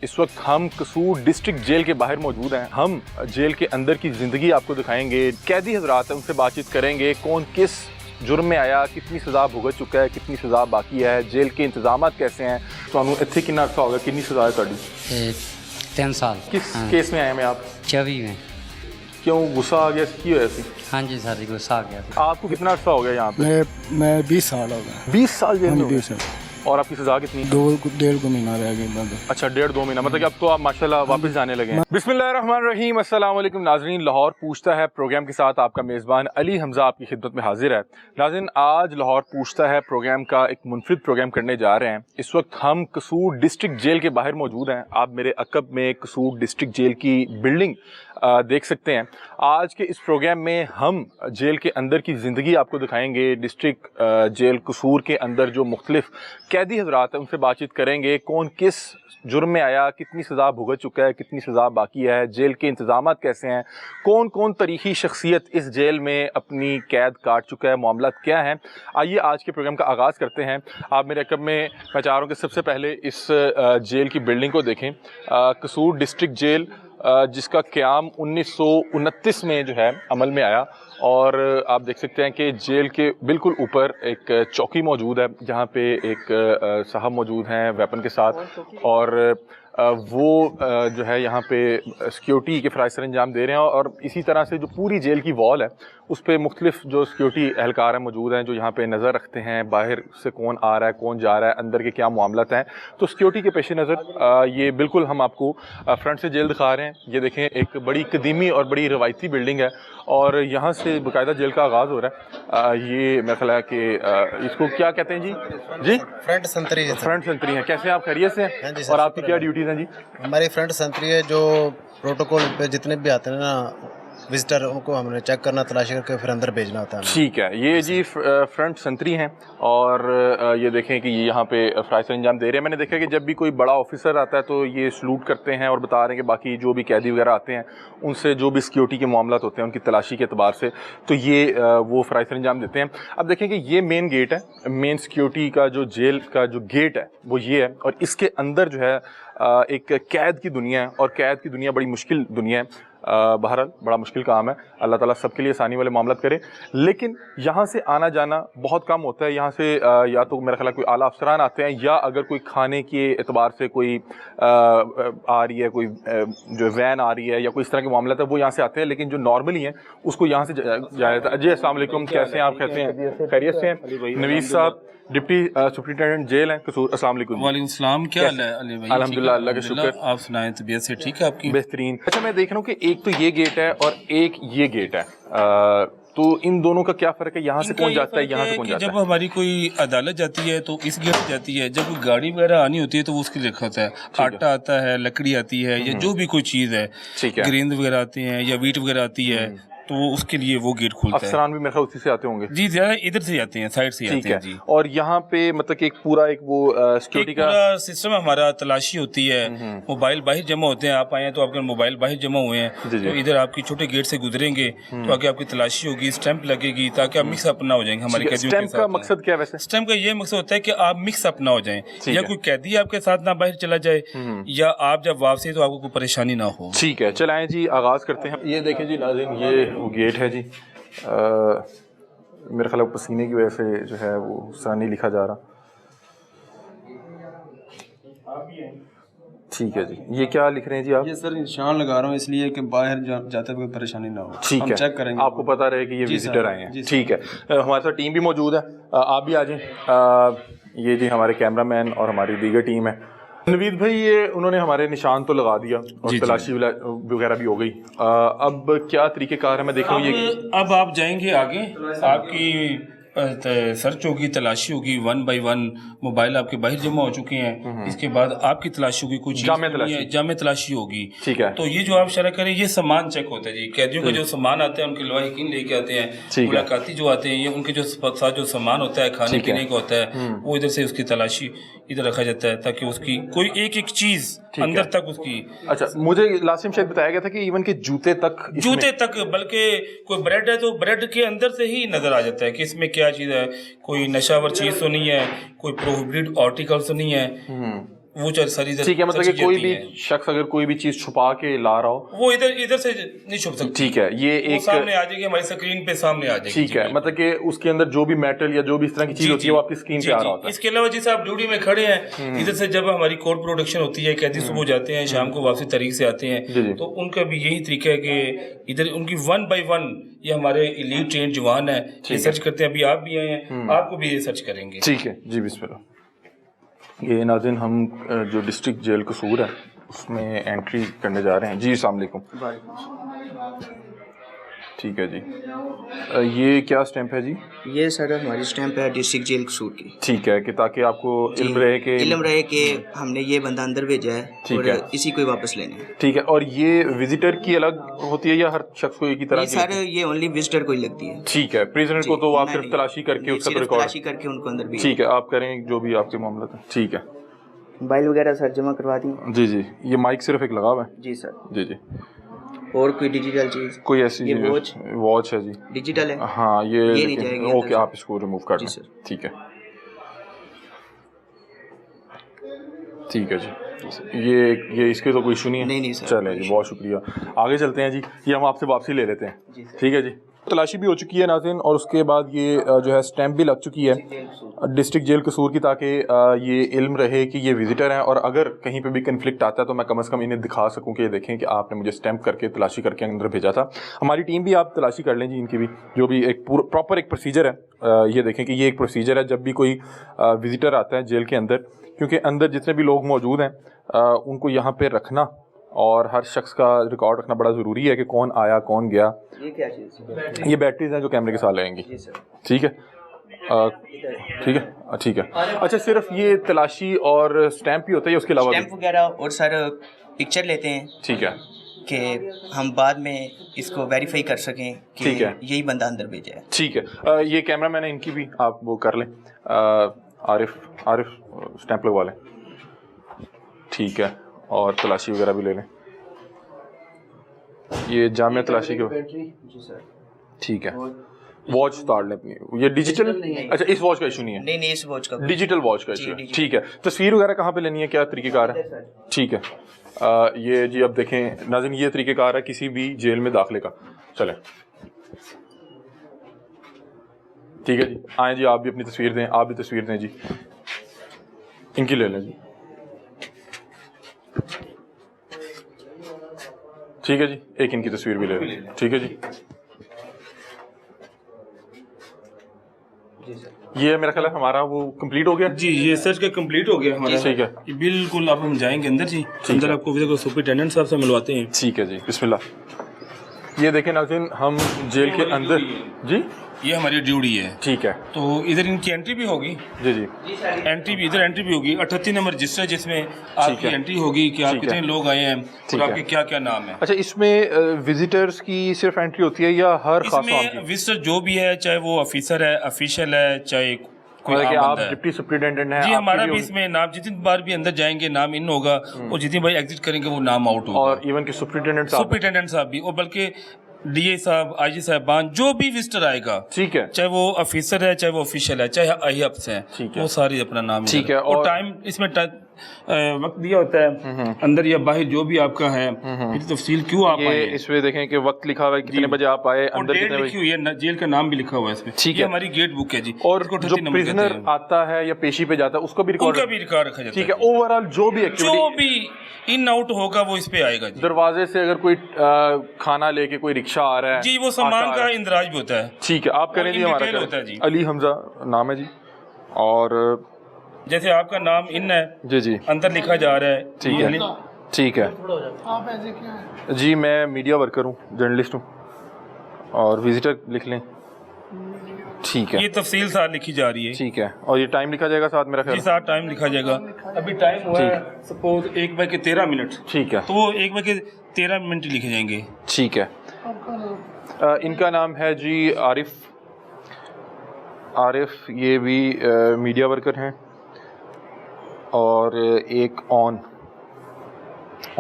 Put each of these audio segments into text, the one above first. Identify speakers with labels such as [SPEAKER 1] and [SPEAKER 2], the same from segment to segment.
[SPEAKER 1] इस वक्त हम कसूर डिस्ट्रिक्ट जेल के बाहर मौजूद हैं। हम जेल के अंदर की ज़िंदगी आपको दिखाएंगे। कैदी हजरात हैं, उनसे बातचीत करेंगे। कौन किस जुर्म में आया, कितनी सज़ा भुगत चुका है, कितनी सज़ा बाकी है, जेल के इंतजाम कैसे हैं। तो इतने कितना अर्सा होगा, कितनी सज़ा है तुहाडी?
[SPEAKER 2] 3 साल।
[SPEAKER 1] किस केस में आए हैं आप?
[SPEAKER 2] 24 में।
[SPEAKER 1] क्यों गुस्सा आ गया, की होया सी?
[SPEAKER 2] हाँ जी सर जी, गुस्सा आ गया।
[SPEAKER 1] आपको कितना अर्सा हो गया यहाँ पे?
[SPEAKER 3] मैं 20 साल हो गया।
[SPEAKER 1] 20 साल जेल में हो गए?
[SPEAKER 3] 20 साल।
[SPEAKER 1] और आपकी सजा कितनी?
[SPEAKER 3] 2.5 महीना रह गया।
[SPEAKER 1] अच्छा, 1.5-2 महीना, मतलब कि अब तो आप माशाल्लाह वापस जाने लगे हैं। बिस्मिल्लाहिर्रहमानिर्रहीम, अस्सलाम वालेकुम नाज़रीन। लाहौर पूछता है प्रोग्राम के साथ आपका मेज़बान अली हमज़ा आपकी खिदमत में हाजिर है। नाज़रीन, आज लाहौर पूछता है प्रोग्राम का एक मुनफरिद प्रोग्राम करने जा रहे हैं। इस वक्त हम कसूर डिस्ट्रिक्ट जेल के बाहर मौजूद हैं। आप मेरे अकब में कसूर डिस्ट्रिक्ट जेल की बिल्डिंग देख सकते हैं। आज के इस प्रोग्राम में हम जेल के अंदर की ज़िंदगी आपको दिखाएंगे। डिस्ट्रिक्ट जेल कसूर के अंदर जो मुख्तलिफ कैदी हजरात हैं, उनसे बातचीत करेंगे। कौन किस जुर्म में आया, कितनी सज़ा भुगत चुका है, कितनी सज़ा बाकी है, जेल के इंतजाम कैसे हैं, कौन कौन तारीख़ी शख्सियत इस जेल में अपनी कैद काट चुका है, मामला क्या हैं। आइए आज के प्रोग्राम का आगाज़ करते हैं। आप मेरे अकब में मैं चाह रहा हूँ कि सबसे पहले इस जेल की बिल्डिंग को देखें। कसूर डिस्ट्रिक्ट जेल जिसका क़याम 1929 में जो है अमल में आया, और आप देख सकते हैं कि जेल के बिल्कुल ऊपर एक चौकी मौजूद है जहाँ पे एक साहब मौजूद हैं वेपन के साथ, और वो जो है यहाँ पे सिक्योरिटी के फ़राइज़ अंजाम दे रहे हैं। और इसी तरह से जो पूरी जेल की वॉल है उस पर मुख्तलिफ जो सिक्योरिटी एहलकार हैं मौजूद हैं, जो यहाँ पे नज़र रखते हैं बाहर से कौन आ रहा है, कौन जा रहा है, अंदर के क्या मामलात हैं। तो सिक्योरिटी के पेश नज़र ये बिल्कुल हम आपको फ्रंट से जेल दिखा रहे हैं। ये देखें, एक बड़ी कदीमी और बड़ी रवायती बिल्डिंग है, और यहाँ से बाकायदा जेल का आगाज़ हो रहा है। ये मेरा ख्याल है कि इसको क्या कहते हैं जी?
[SPEAKER 4] फ्रंट संतरी है।
[SPEAKER 1] फ्रंट संतरी है। कैसे आप खैरियत से?
[SPEAKER 4] हाँ जी,
[SPEAKER 1] और आपकी क्या ड्यूटीज़ हैं जी?
[SPEAKER 4] हमारी फ्रंट संतरी है, जो प्रोटोकॉल पे जितने भी आते हैं ना विजिटर, उनको हमने चेक करना, तलाशी करके फिर अंदर भेजना होता है।
[SPEAKER 1] ठीक है, ये जी फ्रंट संतरी हैं, और ये देखें कि ये यहाँ पे फ़राइज़ अंजाम दे रहे हैं। मैंने देखा कि जब भी कोई बड़ा ऑफिसर आता है तो ये सलूट करते हैं और बता रहे हैं कि बाकी जो भी कैदी वगैरह आते हैं उनसे जो भी सिक्योरिटी के मामला होते हैं उनकी तलाशी के अतबार से, तो ये वो फ़राइज़ अंजाम देते हैं। अब देखें कि ये मेन गेट है, मेन सिक्योरिटी का जो जेल का जो गेट है वो ये है, और इसके अंदर जो है एक कैद की दुनिया है, और कैद की दुनिया बड़ी मुश्किल दुनिया है। बहरहाल बड़ा मुश्किल काम है, अल्लाह ताला सबके लिए आसानी वाले मामला करे। लेकिन यहाँ से आना जाना बहुत कम होता है। यहाँ से या तो मेरा ख्याल कोई आला अफसरान आते हैं, या अगर कोई खाने के एतबार से कोई आ रही है, कोई जो वैन आ रही है या कोई इस तरह के मामला है वो यहाँ से आते हैं। लेकिन जो नॉर्मली हैं उसको यहाँ से जाया जाता है। जी अस्सलाम वालेकुम, कैसे हैं आप? कैसे हैं? खैरियत से हैं? नवीस साहब डिप्टी सुप्रिंटेंडेंट जेल हैं कसूर, अस्सलाम वालेकुम।
[SPEAKER 5] वालेकुम सलाम, क्या हाल है अली भाई?
[SPEAKER 1] अल्हम्दुलिल्लाह, अल्लाह का शुक्र।
[SPEAKER 5] आप सुनाएं, तबीयत से ठीक है आपकी?
[SPEAKER 1] बेहतरीन। अच्छा, मैं देख रहा हूँ कि एक तो ये गेट है और एक ये गेट है, तो इन दोनों का क्या फ़र्क है? यहाँ से कौन जाता है, यहाँ से कौन जाता है?
[SPEAKER 5] जब हमारी कोई अदालत जाती है तो इस गेट से जाती है, जब कोई गाड़ी वगैरह आनी होती है तो वो उसके लिए रखा होता है। आटा आता है, लकड़ी आती है, या जो भी कोई चीज़ है, गेंद वगैरह आती है या वीट वगैरह आती है, तो उसके लिए वो गेट खुलता है।
[SPEAKER 1] अफसरान भी मेरे ख्याल उसी से आते होंगे
[SPEAKER 5] जी, ज़्यादा इधर से आते हैं, साइड से आते हैं जी।
[SPEAKER 1] और यहाँ पे मतलब कि एक पूरा एक वो सिक्योरिटी का
[SPEAKER 5] पूरा सिस्टम हमारा, तलाशी होती है, मोबाइल बाहर जमा होते हैं। आप आए हैं तो आपके मोबाइल बाहर जमा हुए हैं, तो इधर आपकी छोटे गेट से गुजरेंगे तो आगे आपकी तलाशी होगी, स्टैंप लगेगी, ताकि आप मिक्स अप ना हो जाएंगे हमारे कैदियों के साथ।
[SPEAKER 1] स्टैम्प का मकसद क्या है वैसे?
[SPEAKER 5] स्टैम्प का ये मकसद होता है कि आप मिक्स अप ना हो जाएं, या कोई कैदी आपके साथ ना बाहर चला जाए, या आप जब वापसी तो आपको कोई परेशानी ना हो।
[SPEAKER 1] ठीक है, चलाएं जी, आगाज़ करते हैं। ये देखें जी नाज़रीन, ये वो गेट है जी। मेरे ख्याल पसीने की वजह से जो है वो सा नहीं लिखा जा रहा। ठीक है जी, ये क्या लिख रहे हैं जी आप?
[SPEAKER 6] ये सर निशान लगा रहा हूँ इसलिए कि बाहर जाते हुए कोई परेशानी ना हो।
[SPEAKER 1] ठीक है,
[SPEAKER 6] चेक करेंगे,
[SPEAKER 1] आपको पता रहे कि ये विजिटर आए हैं। ठीक है, हमारे साथ टीम भी मौजूद है, आप भी आ जाएं। ये जी हमारे कैमरामैन और हमारी दीगर टीम है। नवीद भाई, ये उन्होंने हमारे निशान तो लगा दिया और तलाशी वगैरह भी हो गई, अब क्या तरीक़ेकार है? मैं देख रहा हूँ ये
[SPEAKER 5] अब आप जाएंगे आगे, आपकी सर्च होगी, तलाशी होगी, 1 बाय 1 मोबाइल आपके बाहर जमा हो चुके हैं। इसके बाद आपकी तलाशी होगी, कुछ जामे तलाशी होगी।
[SPEAKER 1] ठीक है,
[SPEAKER 5] तो ये जो आप शरह करें, ये सामान चेक होता है जी। कैदियों के जो सामान आते हैं, उनके लवाहिकीन लेके आते हैं, मुलाकाती जो आते हैं, ये उनके जो साथ जो सामान होता है, खाने पीने का होता है, वो इधर से उसकी तलाशी इधर रखा जाता है, ताकि उसकी कोई एक एक चीज अंदर तक उसकी।
[SPEAKER 1] अच्छा, मुझे लास्ट टाइम शायद बताया गया था कि इवन के जूते तक,
[SPEAKER 5] बल्कि कोई ब्रेड है तो ब्रेड के अंदर से ही नजर आ जाता है कि इसमें क्या चीज है। कोई नशावर चीज तो नहीं है, कोई प्रोहिबिटेड आर्टिकल तो नहीं है, वो सारी इधर
[SPEAKER 1] ठीक है, मतलब कि
[SPEAKER 5] चीजें
[SPEAKER 1] कोई
[SPEAKER 5] होती
[SPEAKER 1] भी
[SPEAKER 5] हैं।
[SPEAKER 1] शख्स अगर कोई भी चीज छुपा के ला रहा हो
[SPEAKER 5] वो इधर से नहीं छुप सकती।
[SPEAKER 1] ठीक है, ये
[SPEAKER 5] वो
[SPEAKER 1] एक
[SPEAKER 5] सामने आ जाएगी, हमारी स्क्रीन पे सामने आ जाएगी।
[SPEAKER 1] ठीक है, मतलब कि उसके अंदर जो भी मेटल या जो भी इस तरह की चीज होती है वो आपकी स्क्रीन पे आ रहा होता है।
[SPEAKER 5] इसके अलावा जैसे आप ड्यूटी में खड़े हैं, इधर से जब हमारी कोर्ट प्रोडक्शन होती है, कैदी सुबह जाते हैं, शाम को वापसी तारीख से आते हैं, तो उनका भी यही तरीका है कि इधर उनकी 1 by 1 ये हमारे एलीट ट्रेन जवान है, ये सर्च करते हैं। अभी आप भी आए हैं, आपको भी ये सर्च करेंगे।
[SPEAKER 1] ठीक है जी, बिस्मिल्लाह। ये नाज़रीन हम जो डिस्ट्रिक्ट जेल कसूर है उसमें एंट्री करने जा रहे हैं जी। अस्सलाम वालेकुम। ठीक है जी, ये क्या स्टैंप है जी?
[SPEAKER 7] ये सर हमारी स्टैंप है डिस्ट्रिक्ट जेल कसूर की।
[SPEAKER 1] ठीक है, कि ताकि आपको इल्म रहे कि
[SPEAKER 7] हमने ये बंदा अंदर भेजा है
[SPEAKER 1] ठीक
[SPEAKER 7] और
[SPEAKER 1] है।
[SPEAKER 7] इसी को वापस लेने है।
[SPEAKER 1] ठीक है, और ये विजिटर की अलग होती है या हर शख्स को एक ही तरह
[SPEAKER 7] ये
[SPEAKER 1] की?
[SPEAKER 7] सर ये ओनली विजिटर को ही लगती है।
[SPEAKER 1] ठीक है, प्रिजनर को तो आप सिर्फ
[SPEAKER 7] नहीं,
[SPEAKER 1] तलाशी करके उसका
[SPEAKER 7] सिर्फ
[SPEAKER 1] रिकॉर्ड।
[SPEAKER 7] तलाशी करके उनको अंदर भी।
[SPEAKER 1] ठीक है, आप करें जो भी आपके मामला था। ठीक है
[SPEAKER 7] मोबाइल वगैरह सर जमा करवा दी।
[SPEAKER 1] जी जी, ये माइक सिर्फ एक लगा हुआ है
[SPEAKER 7] जी सर।
[SPEAKER 1] जी जी।
[SPEAKER 7] और कोई डिजिटल चीज?
[SPEAKER 1] कोई ऐसी
[SPEAKER 7] ये
[SPEAKER 1] वॉच है जी?
[SPEAKER 7] डिजिटल है।
[SPEAKER 1] हाँ, ये
[SPEAKER 7] नहीं जाएगी
[SPEAKER 1] ओके, आप इसको रिमूव कर
[SPEAKER 7] जी
[SPEAKER 1] दें।
[SPEAKER 7] सर।
[SPEAKER 1] ठीक है ठीक है जी, ये इसके तो कोई इशू नहीं है?
[SPEAKER 7] नहीं सर।
[SPEAKER 1] चलें जी, बहुत शुक्रिया। आगे चलते हैं जी, ये हम आपसे वापसी ले लेते हैं। ठीक है जी, तलाशी भी हो चुकी है नाज़रीन, और उसके बाद ये जो है स्टैंप भी लग चुकी है डिस्ट्रिक्ट जेल कसूर की, ताकि ये इल्म रहे कि ये विजिटर हैं, और अगर कहीं पे भी कन्फ्लिक्ट आता है तो मैं कम से कम इन्हें दिखा सकूं कि ये देखें कि आपने मुझे स्टैंप करके तलाशी करके अंदर भेजा था। हमारी टीम भी, आप तलाशी कर लें जी इनकी भी, जो भी एक प्रॉपर एक प्रोसीजर है। ये देखें कि ये एक प्रोसीजर है जब भी कोई विजिटर आता है जेल के अंदर, क्योंकि अंदर जितने भी लोग मौजूद हैं उनको यहाँ पर रखना और हर शख्स का रिकॉर्ड रखना बड़ा ज़रूरी है कि कौन आया कौन गया।
[SPEAKER 7] ये क्या चीज?
[SPEAKER 1] ये बैटरीज हैं जो कैमरे के साथ लगेंगी। ठीक है ठीक है ठीक है। अच्छा, सिर्फ ये तलाशी और स्टैंप ही होता है या उसके अलावा
[SPEAKER 7] स्टैंप वगैरह और सर पिक्चर लेते हैं?
[SPEAKER 1] ठीक है,
[SPEAKER 7] कि हम बाद में इसको वेरीफाई कर सकें कि
[SPEAKER 1] ठीक है।
[SPEAKER 7] यही बंदा अंदर भेजा है।
[SPEAKER 1] ठीक है। ये कैमरा मैन है, इनकी भी आप वो कर लें। आरिफ स्टैंप लगवा लें। ठीक है, और तलाशी वगैरह भी ले लें। ये जामिया तलाशी के।
[SPEAKER 7] जी सर।
[SPEAKER 1] ठीक है, वॉच उतार लें अपनी। ये डिजिटल? अच्छा, इस वॉच का इशू नहीं है?
[SPEAKER 7] नहीं इस वॉच का
[SPEAKER 1] डिजिटल वॉच का इशू है। ठीक है, तस्वीर वगैरह कहाँ पे लेनी है, क्या तरीक़ेकार है? ठीक है, ये जी अब देखें नाज़रीन, ये तरीक़ेकार है किसी भी जेल में दाखिले का। चलें ठीक है जी, आएँ जी, आप भी अपनी तस्वीर दें, आप भी तस्वीर दें जी, इनकी ले लें जी। ठीक है जी, एक इनकी तस्वीर भी ले लें। ठीक है जी, ये मेरा ख्याल है हमारा वो कंप्लीट हो गया
[SPEAKER 5] जी। ये सर्च का कंप्लीट हो गया हमारा।
[SPEAKER 1] ठीक है,
[SPEAKER 5] ये बिल्कुल, अब हम जाएंगे अंदर जी। अंदर आपको विजिट सुपरिटेंडेंट साहब से मिलवाते हैं।
[SPEAKER 1] ठीक है जी, बिस्मिल्लाह। ये देखें नाज़रीन, हम जेल के अंदर जी,
[SPEAKER 5] ये हमारी ड्यूटी है।
[SPEAKER 1] ठीक है,
[SPEAKER 5] तो इधर इनकी एंट्री भी होगी
[SPEAKER 1] जी जी,
[SPEAKER 5] एंट्री भी, इधर एंट्री भी होगी। 38 नंबर रजिस्टर जिसमें आपकी
[SPEAKER 1] है।
[SPEAKER 5] एंट्री होगी कि आप
[SPEAKER 1] ठीक
[SPEAKER 5] कितने
[SPEAKER 1] है।
[SPEAKER 5] लोग आए हैं
[SPEAKER 1] ठीक
[SPEAKER 5] और
[SPEAKER 1] है।
[SPEAKER 5] आपके क्या क्या नाम है।
[SPEAKER 1] अच्छा, इसमें विजिटर्स की सिर्फ एंट्री होती है या हर खास
[SPEAKER 5] इसमें विजिटर जो भी है, चाहे वो ऑफिसर है, ऑफिशियल है, चाहे कोई
[SPEAKER 1] कि
[SPEAKER 5] आम
[SPEAKER 1] आप
[SPEAKER 5] बंदा है।
[SPEAKER 1] डिप्टी सुपरिटेंडेंट हैं?
[SPEAKER 5] जी,
[SPEAKER 1] आपकी
[SPEAKER 5] हमारा भी
[SPEAKER 1] होगी?
[SPEAKER 5] इसमें नाम, जितनी बार भी अंदर जाएंगे नाम इन होगा, और जितनी बार एग्जिट करेंगे वो नाम आउट होगा।
[SPEAKER 1] और इवन के सुपरिटेंडेंट साहब?
[SPEAKER 5] सुपरिटेंडेंट साहब भी, और बल्कि डीए साहब, आईजी साहबान, जो भी विजिटर आएगा,
[SPEAKER 1] ठीक है,
[SPEAKER 5] चाहे वो ऑफिसर है, चाहे वो ऑफिशियल है, चाहे IAFs हैं,
[SPEAKER 1] ठीक है।
[SPEAKER 5] वो सारी अपना नाम
[SPEAKER 1] ठीक है।
[SPEAKER 5] और टाइम इसमें वक्त दिया होता है अंदर या बाहर जो भी आपका है, फिर तफसील क्यों आप आए
[SPEAKER 1] ये
[SPEAKER 5] हैं।
[SPEAKER 1] इसमें देखें कि वक्त लिखा हुआ है कितने बजे आप आए,
[SPEAKER 5] और
[SPEAKER 1] अंदर
[SPEAKER 5] डेट
[SPEAKER 1] कितने
[SPEAKER 5] लिखी
[SPEAKER 1] बजे।
[SPEAKER 5] हुई है, जेल का नाम भी लिखा हुआ है इसमें।
[SPEAKER 1] ठीक
[SPEAKER 5] ये
[SPEAKER 1] है।
[SPEAKER 5] हमारी गेट बुक है जी।
[SPEAKER 1] और
[SPEAKER 5] इसको
[SPEAKER 1] जो
[SPEAKER 5] 38 नंबर कहते
[SPEAKER 1] प्रिजनर
[SPEAKER 5] हैं।
[SPEAKER 1] आता है या पेशी पे जाता है उसको भी रिकॉर्ड?
[SPEAKER 5] उनका भी रिकॉर्ड रखा जाता
[SPEAKER 1] ठीक है, ओवरऑल जो भी
[SPEAKER 5] जो
[SPEAKER 1] एक्टिविटी,
[SPEAKER 5] भी इन आउट होगा वो इस पे आएगा जी।
[SPEAKER 1] दरवाजे से अगर कोई खाना लेके कोई रिक्शा आ रहा है
[SPEAKER 5] जी, वो सामान का इंदराज भी होता है।
[SPEAKER 1] ठीक है, आप करें जी,
[SPEAKER 5] in
[SPEAKER 1] हमारा
[SPEAKER 5] detail
[SPEAKER 1] करें।
[SPEAKER 5] होता है जी।
[SPEAKER 1] अली हमजा नाम है जी, और
[SPEAKER 5] जैसे आपका नाम इन है,
[SPEAKER 1] जी जी,
[SPEAKER 5] अंदर लिखा जा रहा है।
[SPEAKER 1] ठीक है,
[SPEAKER 5] यानी
[SPEAKER 1] ठीक है जी, मैं मीडिया वर्कर हूँ, जर्नलिस्ट हूँ, और विजिटर लिख लें। ठीक है,
[SPEAKER 5] ये तफसील साथ लिखी जा रही है
[SPEAKER 1] ठीक है, और ये टाइम लिखा जाएगा साथ मेरा
[SPEAKER 5] जी,
[SPEAKER 1] ख्याल?
[SPEAKER 5] साथ टाइम लिखा जाएगा। अभी टाइम हुआ है सपोज 1:13।
[SPEAKER 1] ठीक है,
[SPEAKER 5] तो वो 1:13 लिखे जाएंगे।
[SPEAKER 1] ठीक है। इनका नाम है जी आरिफ, ये भी मीडिया वर्कर हैं, और एक ऑन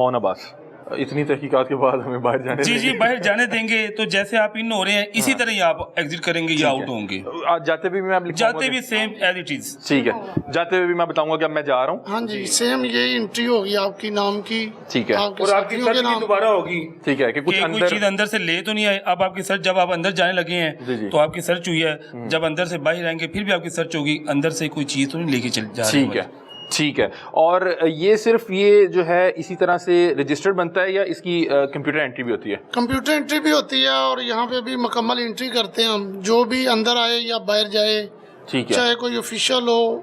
[SPEAKER 1] अब्बास। اتنی تحقیقات کے بعد ہمیں باہر جانے
[SPEAKER 5] جی باہر جانے دیں گے تو جیسے آپ ان ہو رہے ہیں اسی طرح ہی آپ ایگزٹ کریں گے یا آؤٹ ہوں گے.
[SPEAKER 1] جاتے بھی میں
[SPEAKER 5] جاتے بھی سیم ایز اٹ از.
[SPEAKER 1] ٹھیک ہے, جاتے ہوئے بھی میں بتاؤں گا کہ اب میں جا رہا ہوں.
[SPEAKER 3] ہاں جی سیم یہی انٹری ہوگی آپ کی نام کی.
[SPEAKER 1] ٹھیک ہے,
[SPEAKER 5] اور آپ کی سرچ بھی دوبارہ ہوگی.
[SPEAKER 1] ٹھیک ہے, کہ کچھ
[SPEAKER 5] کوئی چیز اندر سے لے تو نہیں آئے. اب آپ کی سرچ جب آپ اندر جانے لگے ہیں تو آپ کی سرچ ہوئی ہے, جب اندر سے باہر آئیں گے پھر بھی آپ کی سرچ ہوگی, اندر سے کوئی چیز تو نہیں لے کے چل جا رہے.
[SPEAKER 1] ٹھیک ہے ٹھیک ہے. اور یہ صرف یہ جو ہے اسی طرح سے رجسٹرڈ بنتا ہے یا اس کی کمپیوٹر انٹری بھی ہوتی ہے؟
[SPEAKER 3] کمپیوٹر انٹری بھی ہوتی ہے اور یہاں پہ بھی مکمل انٹری کرتے ہیں ہم, جو بھی اندر آئے یا باہر جائے.
[SPEAKER 1] ٹھیک ہے,
[SPEAKER 3] چاہے کوئی آفیشیل ہو,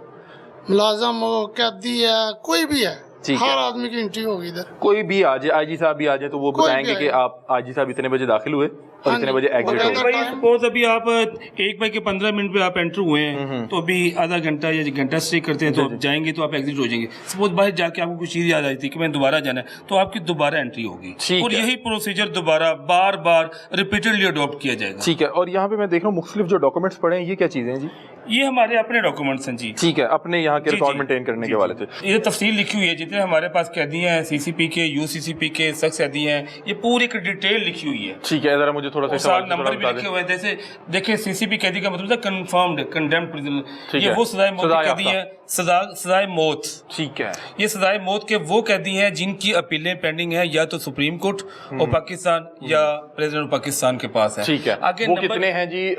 [SPEAKER 3] ملازم ہو, قیدی ہے, کوئی بھی ہے, ہر آدمی کی انٹری ہوگی ادھر.
[SPEAKER 1] کوئی بھی آ جائے, آئی جی صاحب بھی آ جائے تو وہ بتائیں گے کہ آپ آئی جی صاحب اتنے بجے داخل ہوئے اور اتنے بجے ایگزٹ ہو گئے.
[SPEAKER 5] سپوز ابھی آپ 1 بج کے 15 منٹ پہ آپ انٹر ہوئے ہیں تو ابھی آدھا گھنٹہ یا گھنٹہ اسٹے کرتے ہیں تو آپ جائیں گے تو آپ ایگزٹ ہو جائیں گے. سپوز باہر جا کے آپ کو کچھ چیز یاد آئی تھی کہ میں دوبارہ جانا ہے تو آپ کی دوبارہ انٹری ہوگی اور یہی پروسیجر دوبارہ بار بار ریپیٹڈلی اڈاپٹ کیا جائے گا.
[SPEAKER 1] ٹھیک ہے. اور یہاں پہ میں دیکھ رہا ہوں مختلف جو ڈاکومنٹس پڑے ہیں, یہ کیا چیزیں ہیں جی؟
[SPEAKER 5] یہ ہمارے اپنے ڈاکومنٹس ہیں جی.
[SPEAKER 1] ٹھیک ہے, اپنے یہاں کے ریکارڈ مینٹین کرنے کے حوالے سے
[SPEAKER 5] یہ تفصیل لکھی ہوئی ہے. جتنے ہمارے پاس قیدی ہیں, سی سی پی کے, یو سی سی پی کے, سخت قیدی ہیں, یہ پوری ایک ڈیٹیل لکھی ہوئی ہے.
[SPEAKER 1] ٹھیک ہے, ذرا مجھے تھوڑا سا
[SPEAKER 5] نمبر بھی لکھے ہوئے ہیں. جیسے دیکھیں سی سی پی قیدی کا مطلب ہے کنفرمڈ کنڈیمڈ پرزنر, یہ وہ سزائے موت کے قیدی ہیں. سزائے موت,
[SPEAKER 1] ٹھیک ہے,
[SPEAKER 5] یہ سزائے موت کے وہ قیدی ہیں جن کی اپیلیں پینڈنگ ہیں یا تو سپریم کورٹ اور پاکستان یا پریزیڈنٹ پاکستان کے پاس ہے.
[SPEAKER 1] ٹھیک ہے. وہ کتنے ہیں جی؟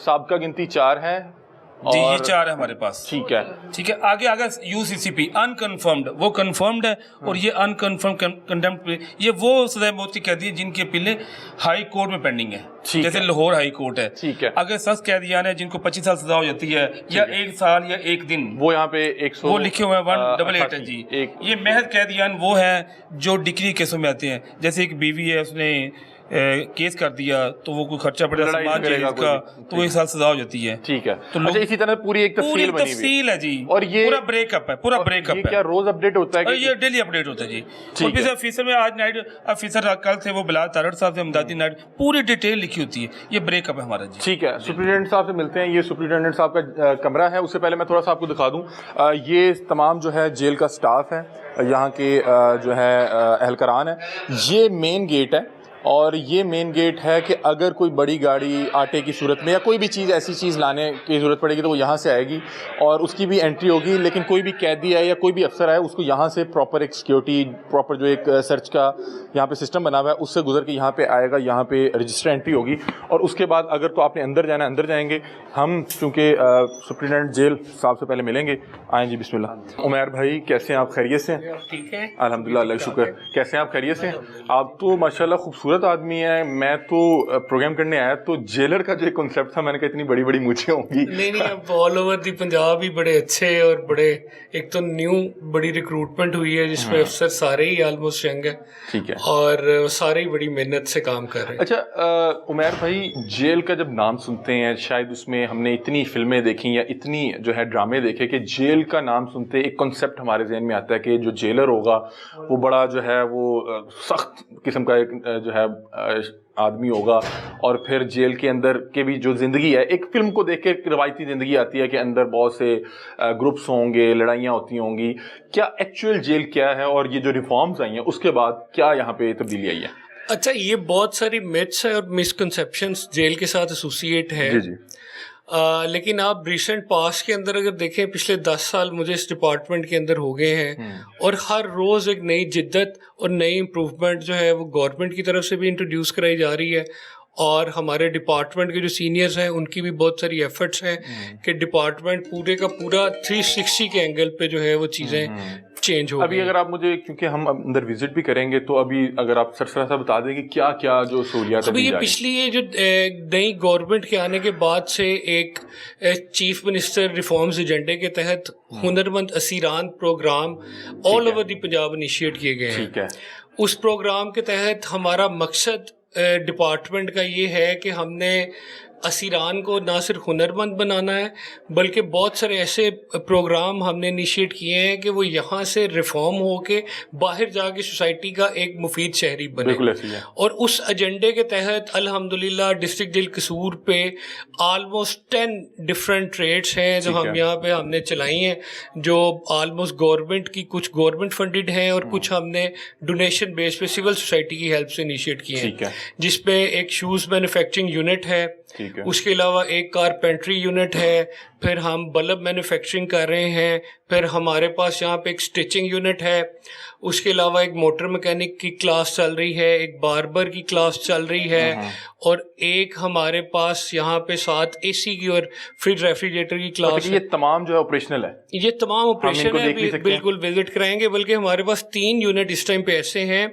[SPEAKER 1] سابقہ گنتی 4 ہیں
[SPEAKER 5] جی, یہ 4 ہے ہمارے پاس.
[SPEAKER 1] ٹھیک ہے
[SPEAKER 5] ٹھیک ہے. آگے یو سی سی پی انکنفرمڈ, وہ کنفرمڈ ہے, اور یہ انکنفرم کنڈیمڈ, یہ وہ سزائے موت کی قیدی ہیں جن کی اپیلیں ہائی کورٹ میں پینڈنگ ہے, جیسے لاہور ہائی کورٹ ہے.
[SPEAKER 1] ٹھیک ہے.
[SPEAKER 5] اگر سخت قیدیان ہیں جن کو 25 سال سزا ہو جاتی ہے یا 1 سال یا 1 دن,
[SPEAKER 1] وہ یہاں پہ 100
[SPEAKER 5] وہ لکھے ہوئے ہیں 188 ہے جی. یہ محض قیدیان وہ ہیں جو ڈگری کیسوں میں آتے ہیں, جیسے ایک بیوی ہے, اس نے کیس کر دیا تو وہ کوئی خرچہ پڑے گا سماج جائے کا تو 1 سال سزا ہو جاتی ہے.
[SPEAKER 1] ٹھیک ہے. تو اسی طرح پوری ایک
[SPEAKER 5] تفصیل ہے جی, اور یہ پورا بریک اپ ہے, پورا بریک اپ ہے.
[SPEAKER 1] کیا روز اپڈیٹ ہوتا ہے؟
[SPEAKER 5] یہ ڈیلی اپڈیٹ ہوتا ہے جی. اور پھر آفیسر میں آج نائٹ آفیسر کل تھے وہ بلال تارڑ صاحب سے امدادی نائٹ, پوری ڈیٹیل لکھی ہوتی ہے. یہ بریک اپ ہے ہمارا جی.
[SPEAKER 1] ٹھیک ہے. سپرنٹینڈنٹ صاحب سے ملتے ہیں. یہ سپرنٹینڈنٹ صاحب کا کمرہ ہے. اس سے پہلے میں تھوڑا سا آپ کو دکھا دوں, یہ تمام جو ہے جیل کا سٹاف ہے, یہاں کے جو ہے اہلکاران ہیں. یہ مین گیٹ ہے, اور یہ مین گیٹ ہے کہ اگر کوئی بڑی گاڑی آٹے کی صورت میں یا کوئی بھی چیز ایسی چیز لانے کی ضرورت پڑے گی تو وہ یہاں سے آئے گی اور اس کی بھی انٹری ہوگی. لیکن کوئی بھی قیدی ہے یا کوئی بھی افسر ہے اس کو یہاں سے پراپر ایک سیکیورٹی, پراپر جو ایک سرچ کا یہاں پہ سسٹم بنا ہوا ہے, اس سے گزر کے یہاں پہ آئے گا, یہاں پہ رجسٹر انٹری ہوگی. اور اس کے بعد اگر تو آپ نے اندر جانا ہے اندر جائیں گے. ہم چونکہ سپرنٹینڈنٹ جیل صاحب سے پہلے ملیں گے. آئیں جی, بسم اللہ. عمیر بھائی کیسے ہیں آپ؟ خیریت سے ہیں؟
[SPEAKER 5] ٹھیک ہے
[SPEAKER 1] الحمدللہ, اللہ کا شکر. کیسے ہیں آپ؟ خیریت سے ہیں؟ آپ تو ماشاءاللہ خوبصورت آدمی ہیں. میں تو پروگرام کرنے آیا تو جیلر کا جو ایک کنسیپٹ تھا, میں نے کہا اتنی بڑی بڑی مونچھیں ہوں گی.
[SPEAKER 8] نہیں, اب آل اوور دی پنجاب ہی بڑے اچھے اور بڑے, ایک تو نیو بڑی ریکروٹمنٹ ہوئی ہے جس میں افسر سارے ہی آلموسٹ ینگ ہیں.
[SPEAKER 1] ٹھیک ہے.
[SPEAKER 8] اور سارے ہی بڑی محنت سے کام کر رہے ہیں.
[SPEAKER 1] اچھا عمیر بھائی, جیل کا جب نام سنتے ہیں, شاید اس میں ہم نے اتنی فلمیں دیکھی یا اتنی جو ہے ڈرامے دیکھے کہ جیل کا نام سنتے ایک کنسیپٹ ہمارے ذہن میں آتا ہے کہ جو جیلر ہوگا وہ بڑا جو ہے وہ سخت قسم کا ایک جو ہے آدمی ہوگا, اور پھر جیل کے اندر کے بھی جو زندگی ہے, ایک فلم کو دیکھ کے روایتی زندگی آتی ہے کہ اندر بہت سے گروپس ہوں گے, لڑائیاں ہوتی ہوں گی. کیا ایکچوئل جیل کیا ہے, اور یہ جو ریفارمز آئی ہیں اس کے بعد کیا یہاں پہ تبدیلی آئی ہے؟
[SPEAKER 8] اچھا, یہ بہت ساری میتھس ہے اور مسکنسیپشنس جیل کے ساتھ ایسوسیٹ ہے.
[SPEAKER 1] جی جی.
[SPEAKER 8] لیکن آپ ریسنٹ پاسٹ کے اندر اگر دیکھیں, پچھلے 10 سال مجھے اس ڈپارٹمنٹ کے اندر ہو گئے ہیں, اور ہر روز ایک نئی جدت اور نئی امپروومنٹ جو ہے وہ گورنمنٹ کی طرف سے بھی انٹروڈیوس کرائی جا رہی ہے, اور ہمارے ڈپارٹمنٹ کے جو سینئرز ہیں ان کی بھی بہت sاری ایفرٹس ہیں کہ ڈپارٹمنٹ پورے کا پورا 360 کے اینگل پہ جو ہے وہ چیزیں چینج ہو.
[SPEAKER 1] ابھی اگر آپ مجھے, کیونکہ ہم اندر وزٹ بھی کریں گے, تو ابھی اگر آپ سرسرا سا بتا دیں کہ کیا کیا جو سہولیات
[SPEAKER 8] ابھی یہ پچھلی یہ جو نئی گورنمنٹ کے آنے کے بعد سے ایک چیف منسٹر ریفارمز ایجنڈے کے تحت ہنرمند اسیران program all over the Punjab initiate کیے گئے ہیں.
[SPEAKER 1] ٹھیک ہے.
[SPEAKER 8] اس پروگرام کے تحت ہمارا مقصد ڈپارٹمنٹ کا یہ ہے کہ ہم نے اسیران کو نہ صرف ہنرمند بنانا ہے بلکہ بہت سارے ایسے پروگرام ہم نے انیشیٹ کیے ہیں کہ وہ یہاں سے ریفارم ہو کے باہر جا کے سوسائٹی کا ایک مفید شہری بنے. اور اس ایجنڈے کے تحت الحمدللہ ڈسٹرکٹ جیل قصور پہ آلموسٹ 10 ڈفرینٹ ٹریڈس ہیں جو ہم یہاں پہ ہم نے چلائی ہیں, جو آلموسٹ گورنمنٹ کی, کچھ گورنمنٹ فنڈڈ ہیں اور کچھ ہم نے ڈونیشن بیس پہ سول سوسائٹی کی ہیلپ سے انیشیٹ کیے ہیں, جس پہ ایک شوز مینوفیکچرنگ یونٹ ہے, اس کے علاوہ ایک کارپینٹری یونٹ ہے, پھر ہم بلب مینوفیکچرنگ کر رہے ہیں, پھر ہمارے پاس یہاں پہ ایک اسٹچنگ یونٹ ہے, اس کے علاوہ ایک موٹر مکینک کی کلاس چل رہی ہے, ایک باربر کی کلاس چل رہی ہے, اور ایک ہمارے پاس یہاں پہ ساتھ اے سی کی اور فریج ریفریجریٹر کی کلاس ہے.
[SPEAKER 1] یہ تمام جو ہے آپریشنل ہے,
[SPEAKER 8] یہ تمام آپریشن ہے, بالکل وزٹ کرائیں گے. بلکہ ہمارے پاس 3 یونٹ اس ٹائم پہ ایسے ہیں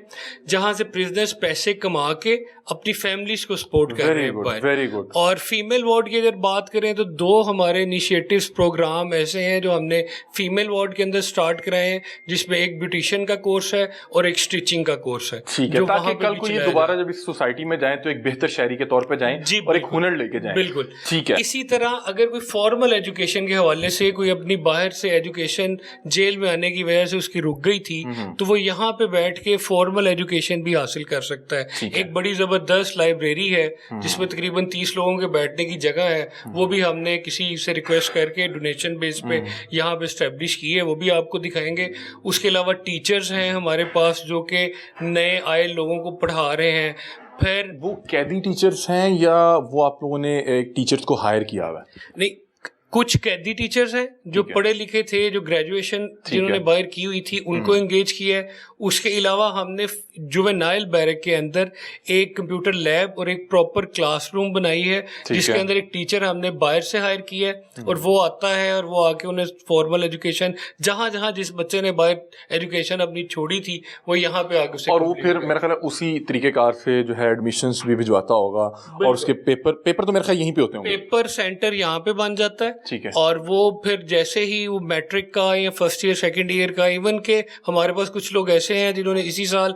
[SPEAKER 8] جہاں سے پرزنرز پیسے کما کے اپنی فیملیز کو سپورٹ کر رہے ہیں.
[SPEAKER 1] Very good.
[SPEAKER 8] اور فیمیل وارڈ کی اگر بات کریں تو 2 ہمارے انیشیٹوز پروگرام ایسے ہیں جو ہم نے فیمیل وارڈ کے اندر سٹارٹ کرائے ہیں, جس میں ایک بیوٹیشین کا کورس ہے اور ایک اسٹچنگ کا کورس ہے.
[SPEAKER 1] ٹھیک ہے, تاکہ کل کو یہ دوبارہ جب اس سوسائٹی میں جائیں تو ایک بہتر شہری کے طور پہ جائیں اور ایک ہنر لے کے جائیں.
[SPEAKER 8] بالکل
[SPEAKER 1] ٹھیک ہے.
[SPEAKER 8] اسی طرح اگر کوئی فارمل ایجوکیشن کے حوالے سے کوئی اپنی باہر سے ایجوکیشن جیل میں آنے کی وجہ سے اس کی رک گئی تھی تو وہ یہاں پہ بیٹھ کے فارمل ایجوکیشن بھی حاصل کر سکتا ہے. ایک بڑی زبردست لائبریری ہے جس میں تقریباً 30 لوگوں کے بیٹھنے کی جگہ ہے, وہ بھی ہم نے کسی سے ریکویسٹ کر کے ڈونیشن بیس پہ یہاں پہ اسٹیبلش کی ہے, وہ بھی آپ کو دکھائیں گے. اس کے علاوہ ٹیچرز ہیں ہمارے پاس جو کہ نئے آئے لوگوں کو پڑھا رہے ہیں. پھر
[SPEAKER 1] وہ قیدی ٹیچرز ہیں یا وہ آپ لوگوں نے ٹیچرز کو ہائر کیا ہوا ہے؟
[SPEAKER 8] نہیں, کچھ قیدی ٹیچرز ہیں جو پڑھے لکھے تھے, جو گریجویشن جنہوں نے باہر کی ہوئی تھی ان کو انگیج کیا ہے. اس کے علاوہ ہم نے جوینائل بیرک کے اندر ایک کمپیوٹر لیب اور ایک پراپر کلاس روم بنائی ہے جس کے اندر ایک ٹیچر ہم نے باہر سے ہائر کیا ہے اور وہ آتا ہے اور وہ آ کے انہیں فارمل ایجوکیشن جہاں جہاں جس بچے نے باہر ایجوکیشن اپنی چھوڑی تھی وہ یہاں پہ آ کے, اور
[SPEAKER 1] وہ پھر میرا خیال ہے اسی طریقہ کار سے جو ہے ایڈمیشنز بھی بھجواتا ہوگا, اور اس کے پیپر تو میرا خیال یہیں پہ ہوتے ہیں.
[SPEAKER 8] پیپر سینٹر یہاں پہ بن جاتا ہے.
[SPEAKER 1] ٹھیک ہے.
[SPEAKER 8] اور وہ پھر جیسے ہی وہ میٹرک کا یا فرسٹ ایئر سیکنڈ ایئر کا, ایون کہ ہمارے پاس کچھ لوگ ایسے ہیں جنہوں نے اسی سال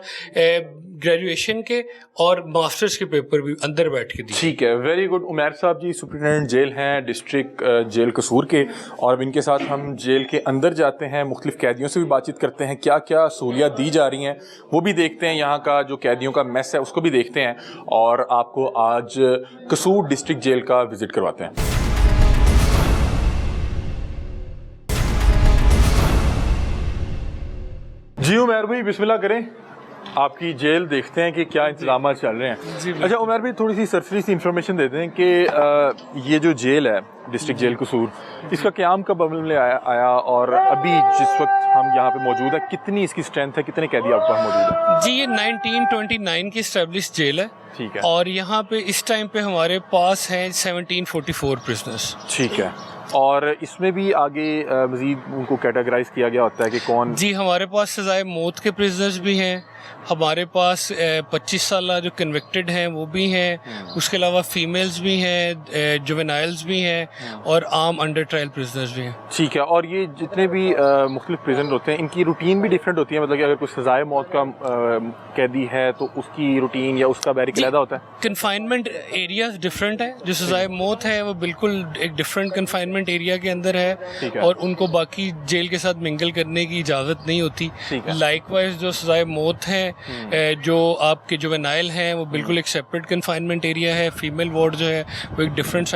[SPEAKER 8] گریجویشن کے اور ماسٹرز کے پیپر بھی اندر بیٹھ کے دیے.
[SPEAKER 1] ٹھیک ہے, ویری گڈ. عمیر صاحب جی سپرنٹینڈنٹ جیل ہیں ڈسٹرکٹ جیل قصور کے, اور اب ان کے ساتھ ہم جیل کے اندر جاتے ہیں, مختلف قیدیوں سے بھی بات چیت کرتے ہیں, کیا کیا سہولیات دی جا رہی ہیں وہ بھی دیکھتے ہیں, یہاں کا جو قیدیوں کا میس ہے اس کو بھی دیکھتے ہیں, اور آپ کو آج قصور ڈسٹرکٹ جیل کا وزٹ کرواتے ہیں. جی عمیر بھائی بسم اللہ کریں, آپ کی جیل دیکھتے ہیں کہ کیا انتظامات چل رہے ہیں. اچھا عمیر بھائی تھوڑی سی سرسری سی انفارمیشن دیتے ہیں کہ یہ جو جیل ہے ڈسٹرکٹ جیل قصور, اس کا قیام کب عمل میں آیا, اور ابھی جس وقت ہم یہاں پہ موجود ہیں کتنی اس کی اسٹرینتھ ہے, کتنے قیدی آپ کے پاس موجود ہیں؟
[SPEAKER 8] جی یہ 1929 کی اسٹیبلش جیل ہے.
[SPEAKER 1] ٹھیک ہے.
[SPEAKER 8] اور یہاں پہ اس ٹائم پہ ہمارے پاس ہیں 1744 پرزنرس.
[SPEAKER 1] ٹھیک ہے. اور اس میں بھی آگے مزید ان کو کیٹاگرائز کیا گیا ہوتا ہے کہ کون؟ جی
[SPEAKER 8] ہمارے پاس سزائے موت کے پرزنرز بھی ہیں, ہمارے پاس 25 سالہ جو کنوکٹڈ ہیں وہ بھی ہیں, اس کے علاوہ فیمیلز بھی ہیں, جوینائلز بھی ہیں, اور عام انڈر ٹرائل پرزنرز بھی ہیں.
[SPEAKER 1] ٹھیک ہے. اور یہ جتنے بھی مختلف پرزنر ہوتے ہیں ان کی روٹین بھی ڈفرینٹ ہوتی ہے, مطلب کہ اگر کوئی سزائے موت کا قیدی ہے تو اس کی روٹین یا اس کا بیرک علیحدہ ہوتا ہے؟
[SPEAKER 8] کنفائنمنٹ ایریاز ڈفرینٹ ہے. جو سزائے موت ہے وہ بالکل ایک ڈفرینٹ کنفائنمنٹ ایریا کے اندر ہے, اور ان کو باقی جیل کے ساتھ منگل کرنے کی اجازت نہیں ہوتی. لائک وائز جو سزائے موت ہیں, جو آپ کے جوینائل ہیں وہ بالکل ایک سیپریٹ کنفائنمنٹ ایریا ہے. فیمیل وارڈ جو ہے وہ ایک ڈفرینٹ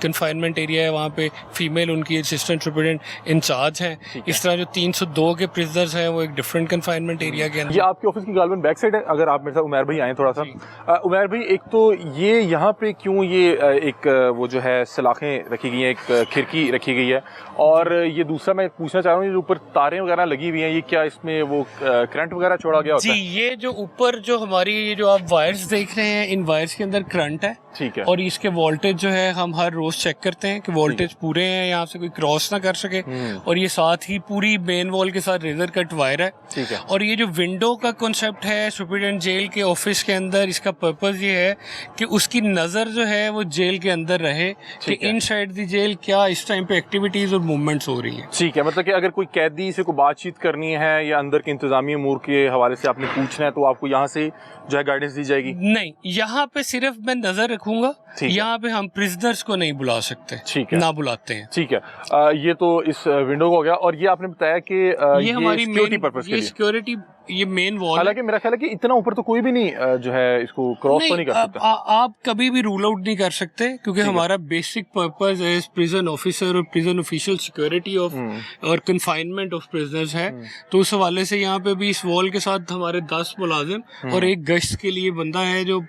[SPEAKER 8] کنفائنمنٹ ایریا ہے, وہاں پہ فیمیل ان کی اسسٹنٹ سپرنٹینڈنٹ انچارج ہیں. اس طرح جو 302 کے پرزنرز ہیں وہ ایک ڈفرینٹ کنفائنمنٹ ایریا کے اندر.
[SPEAKER 1] یہ آپ کے آفس کی غالباً بیک سائڈ ہے, اگر آپ میرے ساتھ عمیر بھائی آئیں تھوڑا سا. عمیر بھائی ایک تو یہ یہاں پہ کیوں یہ ایک وہ جو ہے سلاخیں رکھی گئی ہیں, ایک کھڑکی رکھی گئی ہے, اور یہ دوسرا میں پوچھنا چاہ رہا ہوں یہ اوپر تاریں وغیرہ لگی ہوئی ہیں, یہ کیا اس میں وہ کرنٹ وغیرہ چھوڑا گیا ہوتا ہے؟
[SPEAKER 8] جی یہ جو اوپر جو ہماری یہ جو آپ وائرز دیکھ رہے ہیں ان وائرز کے اندر کرنٹ ہے.
[SPEAKER 1] ٹھیک ہے.
[SPEAKER 8] اور اس کے وولٹیج جو ہے ہم ہر روز چیک کرتے ہیں کہ وولٹیج پورے ہیں, یہاں سے کوئی کراس نہ کر سکے, اور یہ ساتھ ہی پوری مین وال کے ساتھ ریزر کٹ وائر ہے.
[SPEAKER 1] ٹھیک ہے.
[SPEAKER 8] اور یہ جو ونڈو کا کنسیپٹ ہے سپرنٹینڈنٹ جیل کے آفس کے اندر, اس کا پرپز یہ ہے کہ اس کی نظر جو ہے وہ جیل کے اندر رہے کہ ان سائڈ دی جیل کیا اس ٹائم پہ ایکٹیویٹیز اور موومنٹس ہو رہی ہیں.
[SPEAKER 1] ٹھیک ہے. مطلب کہ اگر کوئی قیدی سے کوئی بات چیت کرنی ہے یا اندر کے انتظامی امور کے حوالے हवाले से आपने पूछना है तो आपको यहाँ से जो है गाइडेंस दी जाएगी?
[SPEAKER 8] नहीं, यहाँ पे सिर्फ मैं नजर रखूंगा, यहाँ पे हम प्रिजनर्स को नहीं बुला सकते,
[SPEAKER 1] ठीक है,
[SPEAKER 8] ना बुलाते हैं।
[SPEAKER 1] ठीक है। ये तो इस विंडो को हो गया, और ये आपने बताया कि
[SPEAKER 8] ये हमारी
[SPEAKER 1] सिक्योरिटी पर्पस के लिए,
[SPEAKER 8] सिक्योरिटी, ये मेन वॉल।
[SPEAKER 1] हालांकि मेरा ख्याल है कि इतना ऊपर तो कोई भी नहीं जो है इसको क्रॉस तो नहीं कर सकता।
[SPEAKER 8] आप कभी भी रूल आउट नहीं कर सकते, क्योंकि हमारा basic purpose as prison officer और प्रिजन ऑफिशियल सिक्योरिटी ऑफ और कन्फाइनमेंट ऑफ प्रिजनर्स है। तो उस हवाले से यहाँ पे भी इस वॉल के साथ हमारे 10 मुलाजिम और एक गश्त के लिए बंदा है जो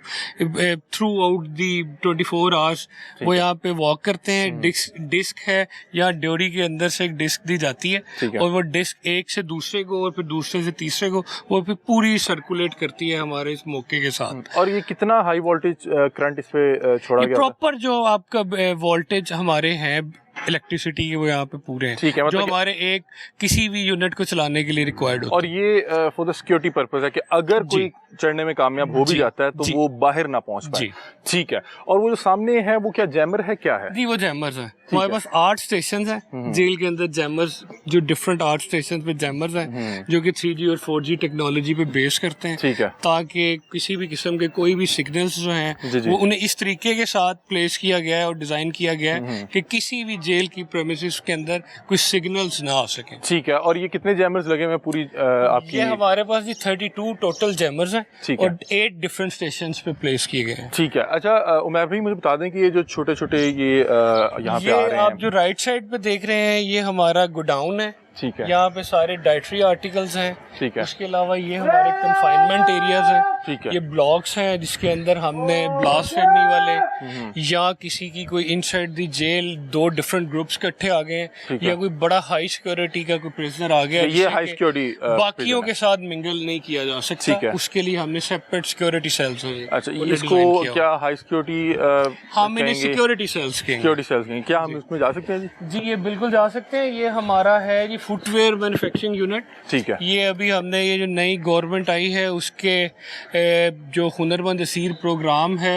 [SPEAKER 8] थ्रू आउट दी 24 आवर्स वो यहाँ पे वॉक करते हैं। डिस्क है, यहाँ ड्योरी के अंदर से एक डिस्क दी जाती है और वो डिस्क एक से दूसरे को और फिर दूसरे से तीसरे को वो फिर पूरी सर्कुलेट करती है हमारे इस मौके के साथ।
[SPEAKER 1] और ये कितना हाई वोल्टेज करंट इस पे छोड़ा गया?
[SPEAKER 8] प्रॉपर जो आपका वोल्टेज हमारे हैं इलेक्ट्रिसिटी के वो यहाँ पे पूरे हैं,
[SPEAKER 1] ठीक है, मतलब
[SPEAKER 8] जो हमारे एक किसी भी यूनिट को चलाने के लिए रिक्वायर्ड होता है।
[SPEAKER 1] और ये फॉर द सिक्योरिटी पर्पस है कि अगर कोई चढ़ने में कामयाब हो भी जाता है तो वो बाहर ना पहुंच पाए। ठीक है। और वो जो सामने है वो क्या जैमर है, क्या है?
[SPEAKER 8] जी वो जैमर्स है। हमारे पास 8 स्टेशन हैं जेल के अंदर, जैमर्स जो डिफरेंट 8 स्टेशन पे जैमर्स हैं जो कि 3G और 4G टेक्नोलॉजी पे बेस करते हैं,
[SPEAKER 1] ठीक है,
[SPEAKER 8] ताकि किसी भी किस्म के कोई भी सिग्नल्स जो हैं वो उन्हें इस तरीके के साथ प्लेस किया गया है और डिजाइन किया गया है कि किसी भी जेल की प्रेमिसेस के अंदर कुछ सिग्नल्स ना आ सके।
[SPEAKER 1] ठीक है। और ये कितने जैमर्स लगे हुए पूरी आपकी?
[SPEAKER 8] ये हमारे पास जी 32 टोटल जैमर्स हैं और 8 डिफरेंट स्टेशंस पे प्लेस किए गए हैं।
[SPEAKER 1] ठीक है। अच्छा उमैर भाई मुझे बता दें कि ये जो छोटे छोटे ये यहाँ पे आ रहे हैं,
[SPEAKER 8] आप जो राइट साइड पे देख रहे हैं ये हमारा गोडाउन है।
[SPEAKER 1] ठीक है।
[SPEAKER 8] यहाँ पे सारे डाइटरी आर्टिकल्स हैं।
[SPEAKER 1] ठीक है।
[SPEAKER 8] उसके अलावा ये हमारे कंफाइनमेंट एरियाज हैं।
[SPEAKER 1] ठीक है।
[SPEAKER 8] ये ब्लॉक्स हैं जिसके अंदर हमने ब्लास्ट फेडनी वाले या किसी की कोई inside the jail 2 different groups इकट्ठे आ गए हैं या कोई बड़ा हाई सिक्योरिटी का कोई प्रिजनर आ गया,
[SPEAKER 1] ये हाई सिक्योरिटी
[SPEAKER 8] बाकियों के साथ मिंगल नहीं किया जा सकता। ठीक है। उसके लिए हमने सेपरेट सिक्योरिटी सेल्स हैं।
[SPEAKER 1] अच्छा, इसको क्या हाई सिक्योरिटी
[SPEAKER 8] हम इन्हें सिक्योरिटी सेल्स के
[SPEAKER 1] क्या हम इसमें जा सकते हैं?
[SPEAKER 8] जी ये बिल्कुल जा सकते हैं। ये हमारा है जी फुटवेयर मैन्युफैक्चरिंग यूनिट।
[SPEAKER 1] ठीक है।
[SPEAKER 8] ये अभी हमने ये जो नई गवर्नमेंट आई है उसके जो हुनरमंद असीर प्रोग्राम है,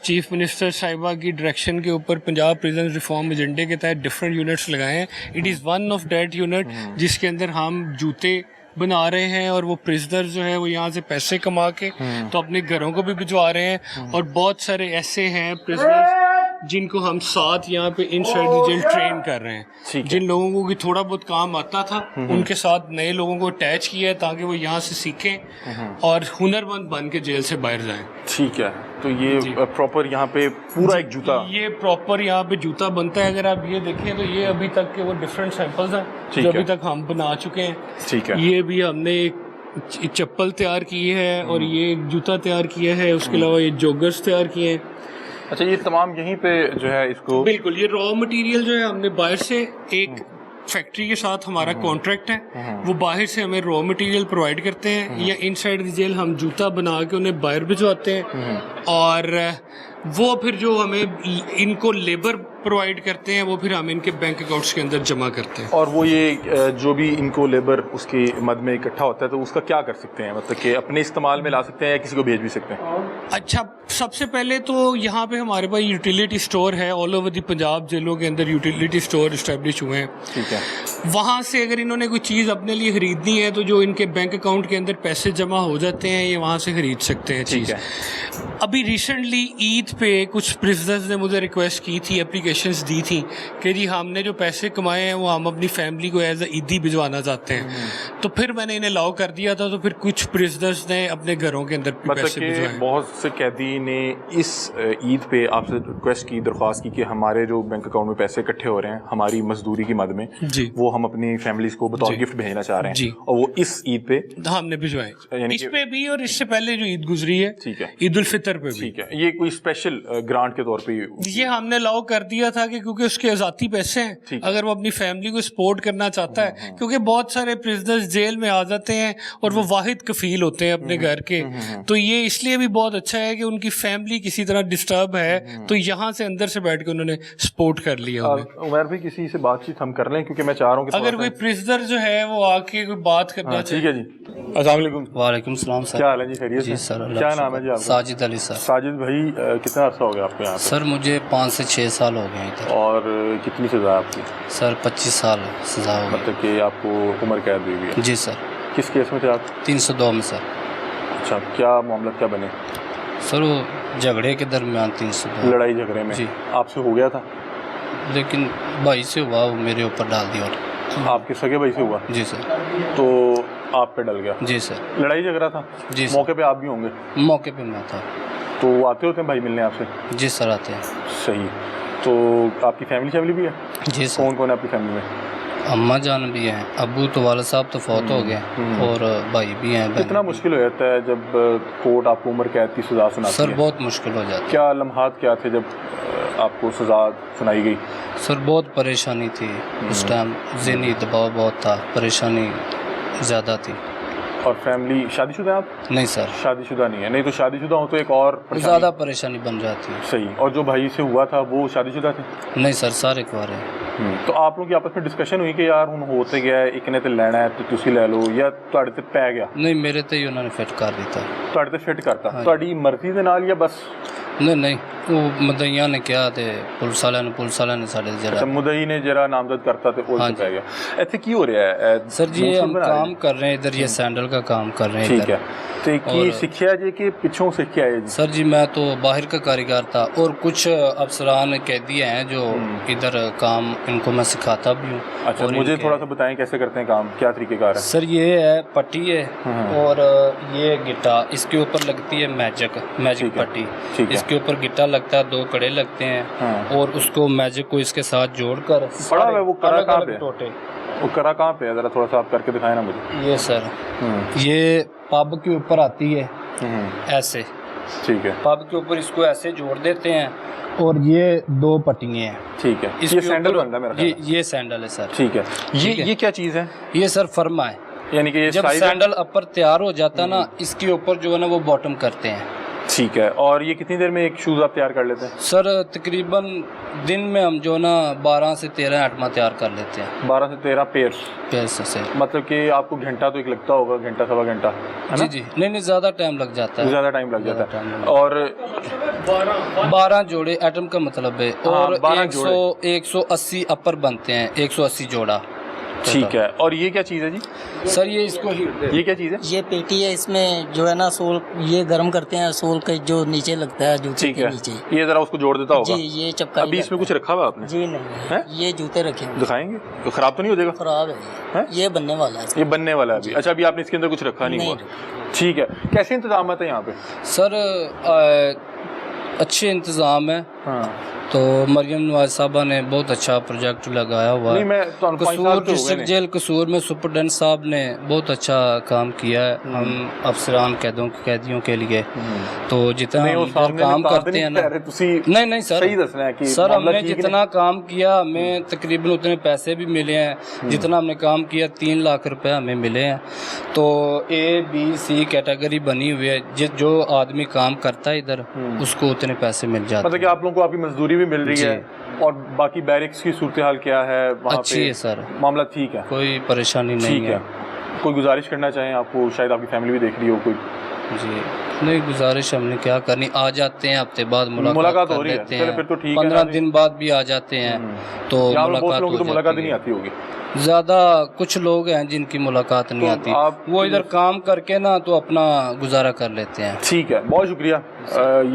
[SPEAKER 8] चीफ मिनिस्टर साहिबा की डायरेक्शन के ऊपर पंजाब प्रिजन रिफॉर्म एजेंडे के तहत डिफरेंट यूनिट्स लगाए हैं। It is one of that unit जिसके अंदर हम जूते बना रहे हैं और वो प्रिजनर जो है वो यहाँ से पैसे कमा के तो अपने घरों को भी भिजवा रहे हैं। और बहुत सारे ऐसे हैं प्रिजनर्स जिनको हम साथ यहाँ पे इनसाइड द जेल ट्रेन कर रहे हैं। जिन लोगों को कि थोड़ा बहुत काम आता था उनके साथ नए लोगों को अटैच किया है ताकि वो यहाँ से सीखें और हुनरमंद बन के जेल से बाहर जाएं।
[SPEAKER 1] ठीक है। तो ये प्रॉपर यहाँ पे पूरा एक जूता, ये
[SPEAKER 8] प्रॉपर यहाँ पे जूता बनता है। अगर आप ये देखें तो ये अभी तक के वो डिफरेंट सैंपल्स हैं जो अभी तक हम बना चुके हैं।
[SPEAKER 1] ठीक है।
[SPEAKER 8] ये भी हमने एक चप्पल तैयार की है और ये एक जूता तैयार किया है। उसके अलावा ये जॉगर्स तैयार किए हैं।
[SPEAKER 1] अच्छा, ये तमाम यहीं पे जो है इसको
[SPEAKER 8] बिल्कुल ये रॉ मटेरियल जो है हमने बाहर से एक फैक्ट्री के साथ हमारा कॉन्ट्रैक्ट है, वो बाहर से हमें रॉ मटेरियल प्रोवाइड करते हैं या इनसाइड द जेल हम जूता बना के उन्हें बाहर भिजवाते हैं और वो फिर जो हमें इनको लेबर प्रोवाइड करते हैं वो फिर हम इनके बैंक अकाउंट्स के अंदर जमा करते हैं।
[SPEAKER 1] और वो ये जो भी इनको लेबर उसके मद में इकट्ठा होता है तो उसका क्या कर सकते हैं, मतलब कि अपने इस्तेमाल में ला सकते हैं या किसी को भेज भी सकते हैं?
[SPEAKER 8] अच्छा, सबसे पहले तो यहाँ पे हमारे पास यूटिलिटी स्टोर है। ऑल ओवर दी पंजाब जेलों के अंदर यूटिलिटी स्टोर इस्टेब्लिश हुए हैं।
[SPEAKER 1] ठीक है।
[SPEAKER 8] वहाँ से अगर इन्होंने कोई चीज़ अपने लिए खरीदनी है तो जो इनके बैंक अकाउंट के अंदर पैसे जमा हो जाते हैं ये वहाँ से खरीद सकते हैं चीज़। अभी रिसेंटली ईद पे कुछ प्रिजनर्स ने मुझे रिक्वेस्ट की थी, एप्लीकेशंस दी थी कि जी हमने जो पैसे कमाए हैं वो हम अपनी फैमिली को एज अ ईदी भिजवाना चाहते हैं। तो फिर मैंने इन्हें अलाउ कर दिया था। तो फिर कुछ प्रिजनर्स ने अपने घरों के अंदर पैसे भिजवाए।
[SPEAKER 1] बहुत से कैदी ने इस ईद पे आपसे रिक्वेस्ट की, दरख्वास्त की कि हमारे जो बैंक अकाउंट में पैसे इकट्ठे हो रहे हैं हमारी मजदूरी की मद में वो हम अपनी फैमिलीज को बतौर गिफ्ट भेजना चाह रहे हैं और वो इस ईद पे
[SPEAKER 8] हमने भिजवाए, इस पे भी और इससे पहले जो ईद गुजरी है,
[SPEAKER 1] ठीक है,
[SPEAKER 8] ईद उल फितर पे भी।
[SPEAKER 1] ठीक है। ये कोई स्पेशल ग्रांट के तौर पे
[SPEAKER 8] ये हमने अलाउ कर दिया था कि क्योंकि उसके आजादी पैसे हैं, अगर वो अपनी फैमिली को सपोर्ट करना चाहता है, क्योंकि बहुत सारे प्रिजनर्स जेल में आ जाते हैं और वो वाहिद कफील होते हैं अपने घर के, तो ये इसलिए भी बहुत अच्छा है कि उनकी फैमिली किसी तरह डिस्टर्ब है तो यहाँ से अंदर से बैठ के उन्होंने सपोर्ट कर लिया।
[SPEAKER 1] उमर भी किसी से बातचीत हम कर लें क्योंकि मैं चाह रहा हूँ कि
[SPEAKER 8] अगर कोई प्रिजनर जो है वो आके कोई बात करना चाहिए।
[SPEAKER 1] ठीक है जी। अस्सलाम वालेकुम।
[SPEAKER 2] वालेकुम सलाम सर।
[SPEAKER 1] क्या हाल है जी, खैरियत?
[SPEAKER 2] जी सर।
[SPEAKER 1] क्या नाम है जी आपका?
[SPEAKER 2] साजिद अली सर।
[SPEAKER 1] साजिद भाई कितना अर्सा हो गया आपको यहाँ?
[SPEAKER 2] सर मुझे 5 से 6 साल हो गए इधर।
[SPEAKER 1] और कितनी सज़ा है आपकी?
[SPEAKER 2] सर 25 साल सज़ा हो गई।
[SPEAKER 1] मतलब कि आपको उम्र कैद हुई है?
[SPEAKER 2] जी सर।
[SPEAKER 1] किस केस में थे आप?
[SPEAKER 2] 302 में सर।
[SPEAKER 1] अच्छा, क्या मामला क्या बने?
[SPEAKER 2] सर वो झगड़े के दरमियान 302
[SPEAKER 1] लड़ाई झगड़े में
[SPEAKER 2] जी।
[SPEAKER 1] आपसे हो गया था?
[SPEAKER 2] लेकिन भाई से हुआ, वो मेरे ऊपर डाल दिया। और
[SPEAKER 1] आपके सगे भाई से हुआ?
[SPEAKER 2] जी सर।
[SPEAKER 1] तो आप पे डल गया?
[SPEAKER 2] जी सर।
[SPEAKER 1] लड़ाई झगड़ा था?
[SPEAKER 2] जी सर।
[SPEAKER 1] मौके पे आप भी होंगे?
[SPEAKER 2] मौके पे मैं था।
[SPEAKER 1] तो वो आते होते हैं भाई मिलने आपसे?
[SPEAKER 2] जी सर आते हैं।
[SPEAKER 1] सही। तो आपकी फैमिली भी है?
[SPEAKER 2] जी सर।
[SPEAKER 1] कौन कौन है आपकी फैमिली में?
[SPEAKER 2] अम्मा जान भी हैं, अबू तो वाला साहब तो फौत हो गए, और भाई भी हैं।
[SPEAKER 1] कितना मुश्किल हो जाता है जब कोर्ट आपको उम्र कैद की सज़ा सुनाती
[SPEAKER 2] सर
[SPEAKER 1] है?
[SPEAKER 2] बहुत मुश्किल हो जाता है।
[SPEAKER 1] क्या लम्हात क्या थे जब आपको सज़ा सुनाई गई?
[SPEAKER 2] सर बहुत परेशानी थी उस टाइम, ज़हनी दबाव बहुत था, परेशानी ज़्यादा थी।
[SPEAKER 1] और फैमिली शादीशुदा है आप?
[SPEAKER 2] नहीं सर,
[SPEAKER 1] शादीशुदा नहीं है। नहीं तो शादीशुदा हो तो एक और परेशानी।
[SPEAKER 2] ज़्यादा परेशानी बन जाती है।
[SPEAKER 1] सही। और जो भाई से हुआ था वो शादीशुदा थे?
[SPEAKER 2] नहीं सर, सारे कुंवारे।
[SPEAKER 1] तो आप लोगों की आपस में डिस्कशन हुई कि यार हुण हो तो गया है, एक ने तो लेना है तो तुसी ले लो, या तुहाडे ते पै गया?
[SPEAKER 2] नहीं, मेरे ते ही उन्होंने फिट कर दिता।
[SPEAKER 1] तुहाडे ते फिट करता?
[SPEAKER 2] हाँ।
[SPEAKER 1] तुहाडी मर्जी दे नाल या बस?
[SPEAKER 2] नहीं नहीं, वो मदइया ने किहा ते पुलिस वाले ने साढ़े
[SPEAKER 1] अच्छा,
[SPEAKER 2] जरा।
[SPEAKER 1] मुदई ने जरा नामजद करता तो वो
[SPEAKER 2] हाँ
[SPEAKER 1] पै गया। ਇੱਥੇ ਕੀ ਹੋ ਰਿਹਾ ਹੈ?
[SPEAKER 2] सर जी ये
[SPEAKER 1] मौसम
[SPEAKER 2] हम
[SPEAKER 1] बना रहे हैं?
[SPEAKER 2] काम कर रहे हैं इधर, ये सैंडल का काम कर रहे हैं
[SPEAKER 1] ठीक
[SPEAKER 2] इधर।
[SPEAKER 1] है। तो की
[SPEAKER 2] और-
[SPEAKER 1] सीखिया जी कि पिछों सीख के आए जी?
[SPEAKER 2] सर जी मैं तो बाहर का कारीगर था, और कुछ अफसरान कैदी हैं जो इधर काम, इनको मैं सिखाता भी हूँ।
[SPEAKER 1] अच्छा,
[SPEAKER 2] और
[SPEAKER 1] मुझे
[SPEAKER 2] इनके-
[SPEAKER 1] थोड़ा सा बताएं कैसे करते हैं काम, क्या तरीक़ेकार है?
[SPEAKER 2] सर ये है पट्टी है, और ये गिट्टा, इसके ऊपर लगती है मैजिक
[SPEAKER 1] ठीक है,
[SPEAKER 2] पट्टी।
[SPEAKER 1] ठीक है।
[SPEAKER 2] इसके ऊपर गिट्टा लगता है, 2 कड़े लगते हैं, और उसको मैजिक को इसके साथ जोड़कर
[SPEAKER 1] पड़ा हुआ है, वो कड़ा कहाँ पे है?
[SPEAKER 2] टोटे।
[SPEAKER 1] वो करा कहाँ पे है? ज़रा थोड़ा सा आप करके दिखाएं ना मुझे।
[SPEAKER 2] ये सर, ये पब के ऊपर आती है ऐसे,
[SPEAKER 1] ठीक है,
[SPEAKER 2] पब के ऊपर इसको ऐसे जोड़ देते हैं, और ये 2 पट्टियाँ हैं।
[SPEAKER 1] ठीक है।
[SPEAKER 2] इसके
[SPEAKER 1] ये सैंडल
[SPEAKER 2] ऊपर-
[SPEAKER 1] बन रहा है मेरा ख्याल
[SPEAKER 2] ये सैंडल है सर।
[SPEAKER 1] है। ठीक है।
[SPEAKER 2] ठीक है।
[SPEAKER 1] ये क्या चीज़ है?
[SPEAKER 2] ये सर फर्मा है।
[SPEAKER 1] यानी कि ये
[SPEAKER 2] जब
[SPEAKER 1] साइज है?
[SPEAKER 2] सैंडल अपर तैयार हो जाता है ना, इसके ऊपर जो है ना वो बॉटम करते हैं।
[SPEAKER 1] ठीक है। और ये कितनी देर में एक शूज़ आप तैयार कर लेते हैं?
[SPEAKER 2] सर तकरीबन दिन में हम जो ना 12 से 13 आइटम तैयार कर लेते हैं
[SPEAKER 1] 12 से 13 पेयर?
[SPEAKER 2] पैसे से।
[SPEAKER 1] मतलब कि आपको घंटा तो एक लगता होगा, घंटा सवा घंटा, है ना?
[SPEAKER 2] जी जी, नहीं ज़्यादा टाइम लग जाता है।
[SPEAKER 1] ज़्यादा टाइम लग
[SPEAKER 2] ज़्यादा
[SPEAKER 1] जाता
[SPEAKER 2] टाइम
[SPEAKER 1] है।
[SPEAKER 2] लग
[SPEAKER 1] और
[SPEAKER 2] 12 जोड़े आइटम का मतलब है,
[SPEAKER 1] हाँ,
[SPEAKER 2] और
[SPEAKER 1] 12
[SPEAKER 2] 180 अपर बनते हैं, 180 जोड़ा।
[SPEAKER 1] ठीक है। और ये क्या चीज़ है जी?
[SPEAKER 2] सर ये इसको
[SPEAKER 1] ये क्या चीज़ है?
[SPEAKER 9] ये पेटी है, इसमें जो है ना सोल ये गर्म करते हैं, सोल का जो नीचे लगता है जूते
[SPEAKER 1] ठीक
[SPEAKER 9] के
[SPEAKER 1] है।
[SPEAKER 9] नीचे।
[SPEAKER 1] ये ज़रा उसको जोड़ देता होगा?
[SPEAKER 9] जी, ये चपका
[SPEAKER 1] अभी इसमें कुछ रखा हुआ आपने?
[SPEAKER 9] जी नहीं
[SPEAKER 1] है?
[SPEAKER 9] ये जूते रखे हुए
[SPEAKER 1] दिखाएंगे तो ख़राब तो नहीं हो जाएगा?
[SPEAKER 9] खराब
[SPEAKER 1] हैं?
[SPEAKER 9] है ये बनने वाला है।
[SPEAKER 1] ये बनने वाला है अभी? अच्छा, अभी आपने इसके अंदर कुछ रखा नहीं हुआ? ठीक है। कैसे इंतजाम है यहाँ पे?
[SPEAKER 2] सर अच्छे इंतज़ाम है।
[SPEAKER 1] हाँ।
[SPEAKER 2] तो मरियम नवाज साहबा ने बहुत अच्छा प्रोजेक्ट लगाया हुआ
[SPEAKER 1] नहीं,
[SPEAKER 2] है।
[SPEAKER 1] मैं तो 5 साल
[SPEAKER 2] कसूर
[SPEAKER 1] तो हो गए
[SPEAKER 2] डिस्ट्रिक्ट
[SPEAKER 1] नहीं।
[SPEAKER 2] जेल कसूर में सुपरडेंट साहब ने बहुत अच्छा काम किया है हम अफसरान कैदियों के लिए। तो जितना
[SPEAKER 1] नहीं,
[SPEAKER 2] हम
[SPEAKER 1] वो
[SPEAKER 2] इधर
[SPEAKER 1] सामने
[SPEAKER 2] काम
[SPEAKER 1] निकाल
[SPEAKER 2] करते
[SPEAKER 1] नहीं
[SPEAKER 2] हैं ना,
[SPEAKER 1] कह रहे, तुसी
[SPEAKER 2] नहीं सर,
[SPEAKER 1] सही दसना है कि
[SPEAKER 2] सर
[SPEAKER 1] मामला
[SPEAKER 2] हमने
[SPEAKER 1] ठीक
[SPEAKER 2] जितना काम किया हमें तकरीबन उतने पैसे भी मिले हैं। जितना हमने काम किया 3 लाख रुपए हमें मिले हैं। तो A-B-C कैटेगरी बनी हुई है, जो आदमी काम करता है इधर उसको उतने पैसे मिल जाते
[SPEAKER 1] मतलब कि आप लोगों को आपकी मजदूरी भी मिल रही
[SPEAKER 2] जी।
[SPEAKER 1] है। और बाकी बैरिक्स की सूरत हाल क्या है वहाँ
[SPEAKER 2] अच्छी
[SPEAKER 1] पे?
[SPEAKER 2] है सर,
[SPEAKER 1] मामला ठीक है?
[SPEAKER 2] कोई परेशानी नहीं
[SPEAKER 1] ठीक है। कोई गुजारिश करना चाहें आपको, शायद आपकी फैमिली भी देख रही हो कोई?
[SPEAKER 2] जी नहीं, गुजारिश हमने क्या करनी, आ जाते हैं हफ्ते बाद
[SPEAKER 1] मुलाकात
[SPEAKER 2] कर
[SPEAKER 1] हो रही है?
[SPEAKER 2] लेते
[SPEAKER 1] चलो
[SPEAKER 2] हैं,
[SPEAKER 1] फिर तो ठीक है।
[SPEAKER 2] 15 दिन बाद भी आ जाते हैं, तो
[SPEAKER 1] यहाँ पे बहुत
[SPEAKER 2] मुलाकात
[SPEAKER 1] लोगों
[SPEAKER 2] हो
[SPEAKER 1] को तो मुलाकात ही
[SPEAKER 2] जाती
[SPEAKER 1] नहीं
[SPEAKER 2] है।
[SPEAKER 1] आती होगी।
[SPEAKER 2] ज़्यादा कुछ लोग हैं जिनकी मुलाकात नहीं
[SPEAKER 1] तो
[SPEAKER 2] आती,
[SPEAKER 1] आप-
[SPEAKER 2] वो इधर काम करके ना तो अपना गुजारा कर लेते हैं।
[SPEAKER 1] ठीक है, बहुत शुक्रिया।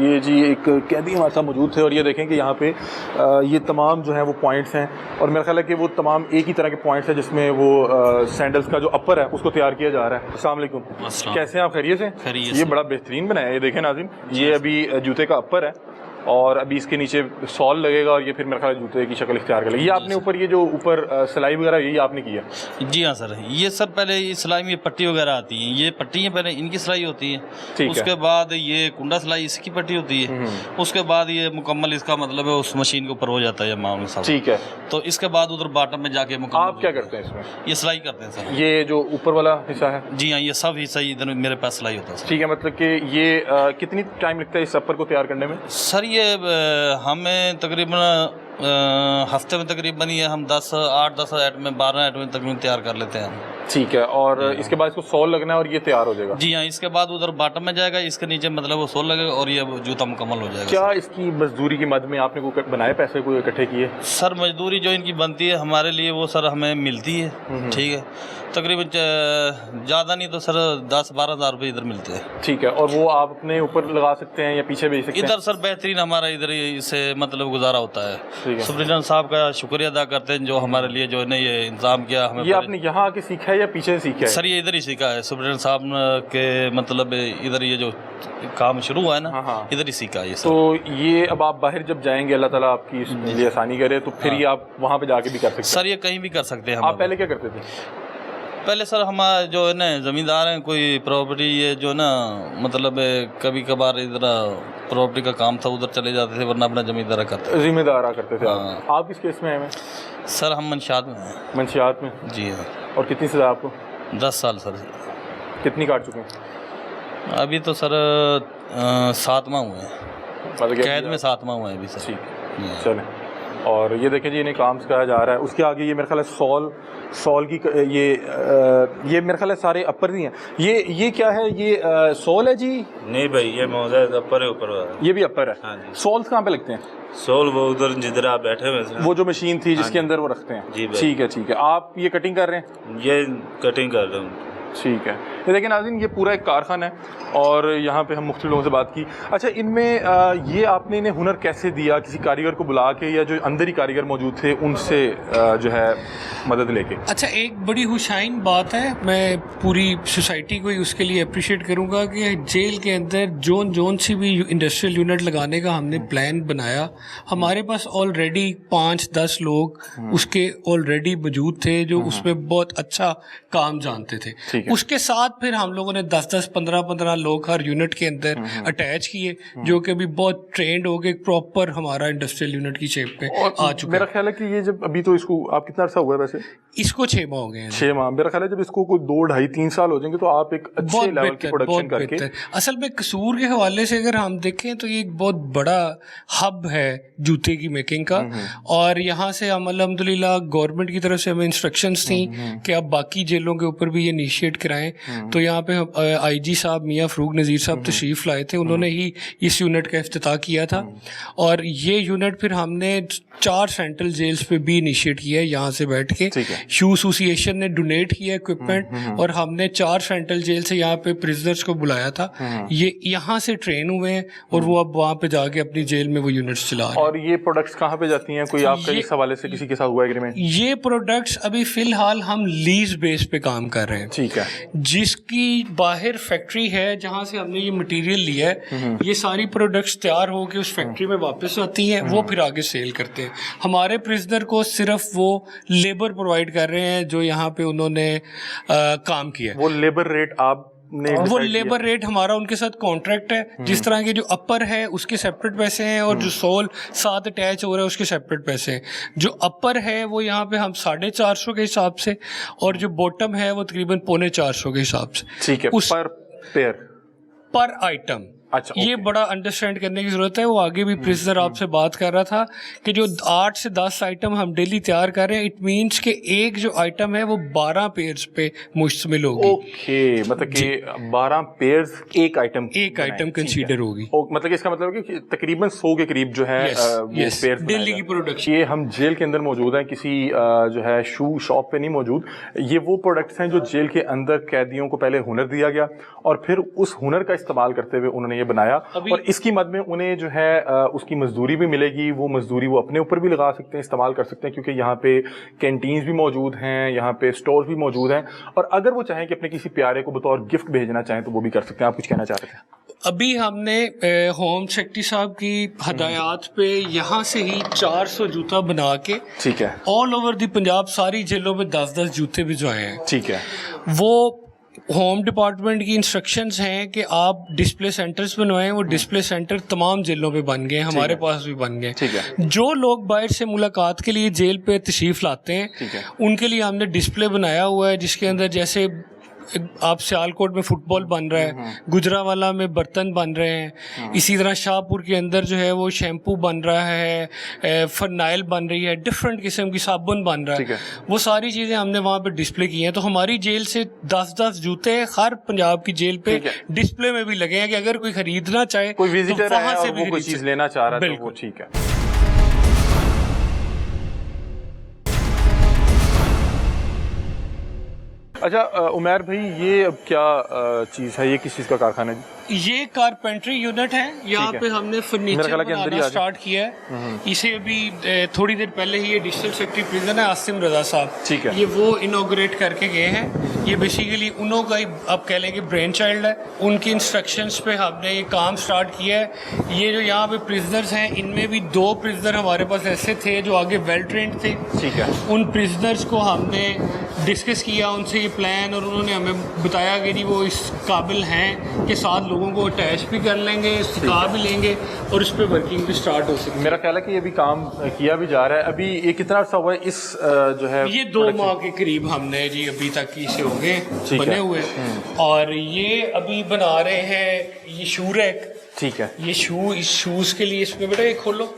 [SPEAKER 1] ये जी एक कैदी हमारे साथ मौजूद थे, और ये देखें कि यहाँ पे ये तमाम जो हैं वो पॉइंट्स हैं, और मेरा ख्याल है कि वो तमाम एक ही तरह के पॉइंट्स हैं जिसमें वो सैंडल्स का जो अपर है उसको तैयार किया जा रहा है। अस्सलाम वालेकुम, कैसे हैं आप? खैरियत से?
[SPEAKER 2] खैरियत
[SPEAKER 1] ये
[SPEAKER 2] से।
[SPEAKER 1] बड़ा बेहतरीन बनाया है, ये देखें नाज़रीन, ये अभी जूते का अपर है, और अभी इसके नीचे सॉल लगेगा, और ये फिर मेरे ख्याल है जूते की शक्ल इख्तियार कर लेगी। ये आपने ऊपर ये जो ऊपर सिलाई वगैरह यही आपने किया?
[SPEAKER 10] जी हाँ सर, ये सर पहले ये सिलाई में पट्टी वगैरह आती है, ये पट्टी है पहले इनकी सिलाई होती है।
[SPEAKER 1] ठीक
[SPEAKER 10] उसके
[SPEAKER 1] है।
[SPEAKER 10] बाद ये कुंडा सिलाई इसकी पट्टी होती है। उसके बाद ये मुकम्मल इसका मतलब है उस मशीन के ऊपर हो जाता है मामला साहब।
[SPEAKER 1] ठीक है।
[SPEAKER 10] तो इसके बाद उधर बॉटम में जाके मुकम्मल
[SPEAKER 1] आप क्या करते हैं इसमें?
[SPEAKER 10] ये सिलाई करते हैं सर।
[SPEAKER 1] ये जो ऊपर वाला हिस्सा है?
[SPEAKER 10] जी हाँ, ये सब हिस्सा इधर मेरे पास सिलाई होता है सर।
[SPEAKER 1] ठीक है। मतलब कि ये कितनी टाइम लगता है इस अपर को तैयार करने में?
[SPEAKER 10] सर ये हमें तकरीबन हफ्ते में तकरीबन ये हम 8-10 आइटम में 12 आइटम में तकरीबन तैयार कर लेते हैं।
[SPEAKER 1] ٹھیک ہے, اور اس کے بعد اس کو سول لگنا ہے اور یہ تیار ہو جائے گا.
[SPEAKER 10] جی ہاں, اس کے بعد ادھر باٹم میں جائے گا, اس کے نیچے مطلب وہ سول لگے گا اور یہ جوتا مکمل ہو جائے گا.
[SPEAKER 1] کیا اس کی مزدوری کی مد میں آپ نے کوئی بنائے پیسے کوئی اکٹھے کیے؟
[SPEAKER 10] سر مزدوری جو ان کی بنتی ہے ہمارے لیے وہ سر ہمیں ملتی ہے, ٹھیک ہے, تقریباً زیادہ نہیں تو سر 10-12 ہزار روپے ادھر ملتے ہیں.
[SPEAKER 1] ٹھیک ہے, اور وہ آپ اپنے اوپر لگا سکتے ہیں یا پیچھے بھیج سکتے ہیں؟
[SPEAKER 10] ادھر سر بہترین ہمارا ادھر سے مطلب گزارا ہوتا ہے. سپرنٹینڈنٹ صاحب کا شکریہ ادا کرتے ہیں جو ہمارے لیے جو ہے نا یہ انتظام کیا. ہمیں
[SPEAKER 1] یہ آپ نے یہاں آ کے سیکھا ہے یا پیچھے سے سیکھا ہے؟
[SPEAKER 10] سر یہ ادھر ہی سیکھا ہے, سپرنٹینڈنٹ صاحب کے مطلب ادھر یہ جو کام شروع ہوا ہے نا ادھر ہی سیکھا ہے.
[SPEAKER 1] تو یہ اب آپ باہر جب جائیں گے, اللہ تعالیٰ آپ کی اس لیے آسانی کرے, تو پھر یہ آپ وہاں پہ جا کے بھی کر سکتے ہیں؟
[SPEAKER 10] سر یہ کہیں بھی کر سکتے ہیں.
[SPEAKER 1] آپ پہلے کیا کرتے تھے؟
[SPEAKER 10] پہلے سر ہم جو ہے نا زمیندار ہیں, کوئی پراپرٹی یہ جو نا مطلب کبھی کبھار ادھر پراپرٹی کا کام تھا ادھر چلے جاتے تھے, ورنہ اپنا زمیندارہ کرتے تھے.
[SPEAKER 1] زمیندارہ کرتے تھے. آپ کس کیس میں آئے ہیں؟
[SPEAKER 10] سر ہم منشیات میں ہیں.
[SPEAKER 1] منشیات میں؟
[SPEAKER 10] جی ہاں.
[SPEAKER 1] اور کتنی سزا آپ کو؟
[SPEAKER 10] 10 سال سر.
[SPEAKER 1] کتنی کاٹ چکے ہیں
[SPEAKER 10] ابھی؟ تو سر 7 ماہ ہوئے ہیں قید میں, 7 ماہ ہوئے ہیں ابھی سر.
[SPEAKER 1] ٹھیک, چلیں. اور یہ دیکھیں جی انہیں کام سکھایا جا رہا ہے. اس کے آگے یہ میرے خیال ہے سول کی یہ میرے خیال ہے سارے اپر ہی ہیں. یہ کیا ہے, یہ سول ہے جی؟
[SPEAKER 11] نہیں بھائی, یہ موزہ اپر ہے, اوپر
[SPEAKER 1] یہ بھی اپر ہے. سولز کہاں پہ لگتے ہیں؟
[SPEAKER 11] سول وہ ادھر جدھر آپ بیٹھے ہوئے تھے,
[SPEAKER 1] وہ جو مشین تھی جس کے اندر وہ رکھتے ہیں.
[SPEAKER 11] جی
[SPEAKER 1] ٹھیک ہے, ٹھیک ہے. آپ یہ کٹنگ کر رہے ہیں؟
[SPEAKER 11] یہ کٹنگ کر رہا ہوں.
[SPEAKER 1] ٹھیک ہے. یہ دیکھیں ناظرین, یہ پورا ایک کارخانہ ہے اور یہاں پہ ہم مختلف لوگوں سے بات کی. اچھا, ان میں یہ آپ نے انہیں ہنر کیسے دیا؟ کسی کاریگر کو بلا کے یا جو اندر ہی کاریگر موجود تھے ان سے جو ہے مدد لے کے؟
[SPEAKER 8] اچھا, ایک بڑی خوشائن بات ہے, میں پوری سوسائٹی کو اس کے لیے اپریشیٹ کروں گا کہ جیل کے اندر جون سی بھی انڈسٹریل یونٹ لگانے کا ہم نے پلان بنایا. ہمارے پاس آلریڈی 5-10 لوگ اس کے آلریڈی موجود تھے جو اس میں بہت اچھا کام جانتے تھے. اس کے ساتھ پھر ہم لوگوں نے 10-10, 15-15 لوگ ہر یونٹ کے اندر اٹیچ کیے جو کہ بھی بہت ٹرینڈ ہو گئے, پراپر ہمارا انڈسٹریل یونٹ کی شیپ پہ آ چکا ہے.
[SPEAKER 1] میرا خیال ہے کہ یہ جب ابھی تو اس کو آپ کتنا عرصہ ہوا ہے ویسے؟
[SPEAKER 8] اس کو 6 ماہ ہو گئے ہیں.
[SPEAKER 1] 6 ماہ. میرا خیال ہے جب اس کو کوئی 2, 2.5, 3 سال ہو جائیں گے تو آپ ایک اچھے لیول کی پروڈکشن کر کے.
[SPEAKER 8] اصل میں قصور کے حوالے سے اگر ہم دیکھیں تو یہ ایک بہت بڑا ہب ہے جوتے کی میکنگ کا, اور یہاں سے ہم الحمدللہ گورنمنٹ کی طرف سے ہمیں انسٹرکشنز تھیں کہ آپ باقی جیلوں کے اوپر بھی یہ انیشیٹ کرائیں. تو یہاں پہ آئی جی صاحب میاں فروغ نذیر صاحب تشریف لائے تھے, انہوں نے ہی اس یونٹ کا افتتاح کیا تھا. اور یہ یونٹ پھر ہم نے 4 سینٹرل جیلز پہ بھی انیشیٹ کیا ہے یہاں سے بیٹھ کے. شو ایسوسیشن نے ڈونیٹ کیا اکوپمنٹ, اور ہم نے 4 سینٹرل جیل سے یہاں پہ پرزنرز کو بلایا تھا. یہ یہاں سے ٹرین ہوئے ہیں اور وہ اب وہاں پہ جا کے اپنی جیل میں وہ یونٹس چلا رہے ہیں.
[SPEAKER 1] اور یہ پروڈکٹس کہاں پہ جاتی ہیں؟ کوئی آپ کا اس حوالے سے کسی کے ساتھ ہوا ایگریمنٹ؟
[SPEAKER 8] یہ پروڈکٹس ابھی فی الحال ہم لیز بیس پہ کام کر رہے ہیں.
[SPEAKER 1] ٹھیک ہے.
[SPEAKER 8] جس کی باہر فیکٹری ہے جہاں سے ہم نے یہ مٹیریل لیا ہے, یہ ساری پروڈکٹس تیار ہو کے اس فیکٹری میں واپس آتی ہیں, وہ پھر آگے سیل کرتے ہیں. ہمارے پرزنر کو صرف وہ لیبر پرووائڈ کر رہے ہیں جو یہاں پہ انہوں نے کام کیا.
[SPEAKER 1] وہ لیبر ریٹ آپ
[SPEAKER 8] وہ لیبر ریٹ ہمارا ان کے ساتھ کانٹریکٹ ہے. جس طرح کے جو اپر ہے اس کے سیپریٹ پیسے ہیں, اور جو سول ساتھ اٹیچ ہو رہا ہے اس کے سیپریٹ پیسے ہیں. جو اپر ہے وہ یہاں پہ ہم 450 کے حساب سے, اور جو باٹم ہے وہ تقریباً 450 کے حساب سے.
[SPEAKER 1] ٹھیک ہے. پر پیئر,
[SPEAKER 8] پر آئٹم.
[SPEAKER 1] اچھا,
[SPEAKER 8] یہ بڑا انڈرسٹینڈ کرنے کی ضرورت ہے. وہ آگے بھی پریزنر آپ سے بات کر رہا تھا کہ جو 8 سے 10 آئٹم ہم ڈیلی تیار کر رہے ہیں, اٹ مینس کہ ایک جو آئٹم ہے وہ 12 پیئرز پہ مشتمل ہوگی.
[SPEAKER 1] اوکے, مطلب کہ 12 پیئرز ایک آئٹم
[SPEAKER 8] کنسیڈر ہوگی.
[SPEAKER 1] مطلب اس کا مطلب ہے کہ تقریباً 100 کے قریب جو ہے پیئرز
[SPEAKER 8] ڈیلی کی پروڈکشن.
[SPEAKER 1] یہ ہم جیل کے اندر موجود ہیں, کسی جو ہے شو شاپ پہ نہیں موجود. یہ وہ پروڈکٹس ہیں جو جیل کے اندر قیدیوں کو پہلے ہنر دیا گیا, اور پھر اس ہنر کا استعمال کرتے ہوئے انہوں نے یہ بنایا. اور اس کی مد میں انہیں جو ہے اس کی مزدوری بھی ملے گی. وہ مزدوری وہ اپنے اوپر بھی لگا سکتے ہیں, استعمال کر سکتے ہیں, کیونکہ یہاں پہ کینٹینز بھی موجود ہیں, یہاں پہ اسٹورز بھی موجود ہیں, اور اگر وہ چاہیں کہ اپنے کسی پیارے کو بطور گفٹ بھیجنا چاہیں تو وہ بھی کر سکتے ہیں. آپ کچھ کہنا چاہ رہے تھے؟
[SPEAKER 8] ابھی ہم نے ہوم سیکرٹری صاحب کی ہدایات پہ یہاں سے ہی 400 جوتا بنا کے,
[SPEAKER 1] ٹھیک ہے,
[SPEAKER 8] آل اوور دی پنجاب ساری جیلوں میں 10-10 جوتے بھجوائے ہیں.
[SPEAKER 1] ٹھیک ہے.
[SPEAKER 8] وہ ہوم ڈپارٹمنٹ کی انسٹرکشنز ہیں کہ آپ ڈسپلے سینٹرز بنوائیں. وہ ڈسپلے سینٹر تمام جیلوں پہ بن گئے, ہمارے پاس بھی بن گئے. جو لوگ باہر سے ملاقات کے لیے جیل پہ تشریف لاتے ہیں ان کے لیے ہم نے ڈسپلے بنایا ہوا ہے, جس کے اندر جیسے आप सियालकोट में फुटबॉल बन रहा है, गुजरावाला में बर्तन बन रहे हैं, इसी तरह शाहपुर के अंदर जो है वो शैम्पू बन रहा है, फरनाइल बन रही है, डिफरेंट किस्म की साबुन बन रहा है। वो सारी चीज़ें हमने वहाँ पे डिस्प्ले की हैं। तो हमारी जेल से 10-10 जूते हर पंजाब की जेल पे डिस्प्ले में भी लगे हैं कि अगर कोई खरीदना चाहे,
[SPEAKER 1] कोई विजिटर
[SPEAKER 8] तो वहाँ
[SPEAKER 1] है
[SPEAKER 8] से
[SPEAKER 1] और
[SPEAKER 8] भी
[SPEAKER 1] वो कोई चीज़ लेना चाह रहा है तो वो ठीक है। अच्छा उमैर भाई, ये अब क्या चीज़ है, ये किस चीज़ का कारखाना है?
[SPEAKER 8] ये कारपेंट्री यूनिट है। यहाँ पे हमने फर्नीचर बनाना स्टार्ट किया है। इसे अभी थोड़ी देर पहले ही ये डिजिटल सेक्रेटरी प्रिजन है आसिम रजा साहब,
[SPEAKER 1] ठीक है,
[SPEAKER 8] ये वो इनॉग्रेट करके गए हैं। ये बेसिकली उन्हों का ही आप कह लें कि ब्रेन चाइल्ड है। उनकी इंस्ट्रक्शंस पे हमने ये काम स्टार्ट किया है। ये जो यहाँ पे प्रिजनर्स हैं, इनमें भी 2 प्रिजनर हमारे पास ऐसे थे जो आगे वेल ट्रेंड थे,
[SPEAKER 1] ठीक है।
[SPEAKER 8] उन प्रिजनर्स को हमने डिस्कस किया उनसे ये प्लान, और उन्होंने हमें बताया कि जी वो इस काबिल हैं कि 7 लोगों को अटैच भी कर लेंगे, सिखा भी लेंगे और इस पे वर्किंग भी स्टार्ट हो सकती है।
[SPEAKER 1] मेरा ख्याल है कि ये भी काम किया भी जा रहा है। अभी ये कितना अर्सा हुआ है इस जो है,
[SPEAKER 8] ये 2 माह के करीब हमने जी अभी तक इसे हो गए बने हुए, और ये अभी बना रहे हैं ये शू रैक,
[SPEAKER 1] ठीक है।
[SPEAKER 8] ये इस शूज के लिए इसमें बेटा ये खोलो,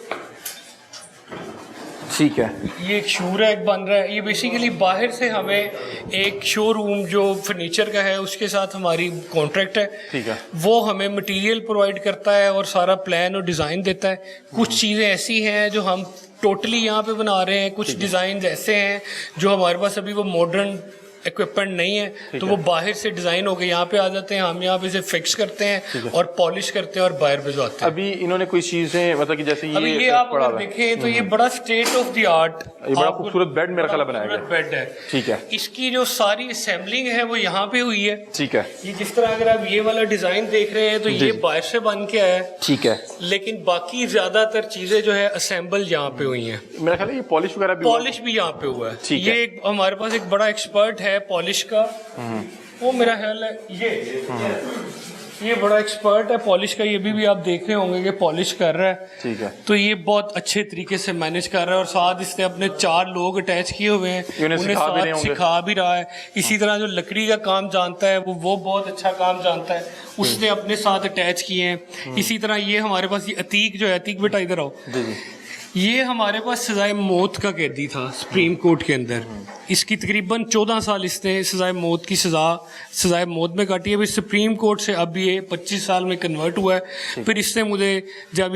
[SPEAKER 1] ठीक है।
[SPEAKER 8] ये एक शू रैक बन रहा है। ये बेसिकली बाहर से हमें एक शोरूम जो फर्नीचर का है उसके साथ हमारी कॉन्ट्रैक्ट है,
[SPEAKER 1] ठीक है।
[SPEAKER 8] वो हमें मटेरियल प्रोवाइड करता है और सारा प्लान और डिज़ाइन देता है। कुछ चीज़ें ऐसी हैं जो हम टोटली यहाँ पे बना रहे हैं, कुछ डिज़ाइन ऐसे हैं जो हमारे पास अभी वो मॉडर्न इक्विपमेंट नहीं है, तो वो बाहर से डिज़ाइन होकर यहाँ पे आ जाते हैं। हम यहाँ पे इसे फिक्स करते हैं और पॉलिश करते हैं और बाहर भिजवाते हैं।
[SPEAKER 1] अभी इन्होंने कोई चीज़ें मतलब कि जैसे
[SPEAKER 8] अभी ये आप अगर देखें तो ये बड़ा स्टेट ऑफ द आर्ट,
[SPEAKER 1] ये बड़ा खूबसूरत बेड मेरा ख्याल बनाया गया,
[SPEAKER 8] बेड है,
[SPEAKER 1] ठीक है।
[SPEAKER 8] इसकी जो सारी असेंबलिंग है वो यहाँ पे हुई है,
[SPEAKER 1] ठीक है।
[SPEAKER 8] ये जिस तरह अगर आप ये वाला डिज़ाइन देख रहे हैं तो ये बाहर से बन के आया है,
[SPEAKER 1] ठीक है,
[SPEAKER 8] लेकिन बाकी ज्यादातर चीजें जो है असेंबल यहाँ पे हुई हैं।
[SPEAKER 1] मेरा ख्याल है ये पॉलिश वगैरह भी
[SPEAKER 8] यहाँ पे हुआ है। ये हमारे पास एक बड़ा एक्सपर्ट है पॉलिश का, वो मेरा ख्याल है ये बड़ा एक्सपर्ट है पॉलिश का। ये भी आप देख रहे होंगे कि पॉलिश कर रहा है, ठीक है। तो ये बहुत अच्छे तरीके से मैनेज कर रहा है और साथ इसने अपने 4 लोग अटैच किए हुए हैं, उन्हें साथ सिखा भी रहा है। इसी तरह जो लकड़ी का काम जानता है वो बहुत अच्छा काम जानता है, उसने अपने साथ अटैच किए हैं। इसी तरह ये हमारे पास ये अतीक जो है, अतीक बेटा इधर आओ, ये हमारे पास सजाए मौत का कैदी था सुप्रीम कोर्ट के अंदर। इसकी तकरीबन 14 साल इसने सजाए मौत की सजाए मौत में काटी है। अभी सुप्रीम कोर्ट से अब ये 25 साल में कन्वर्ट हुआ है। फिर इसने मुझे जब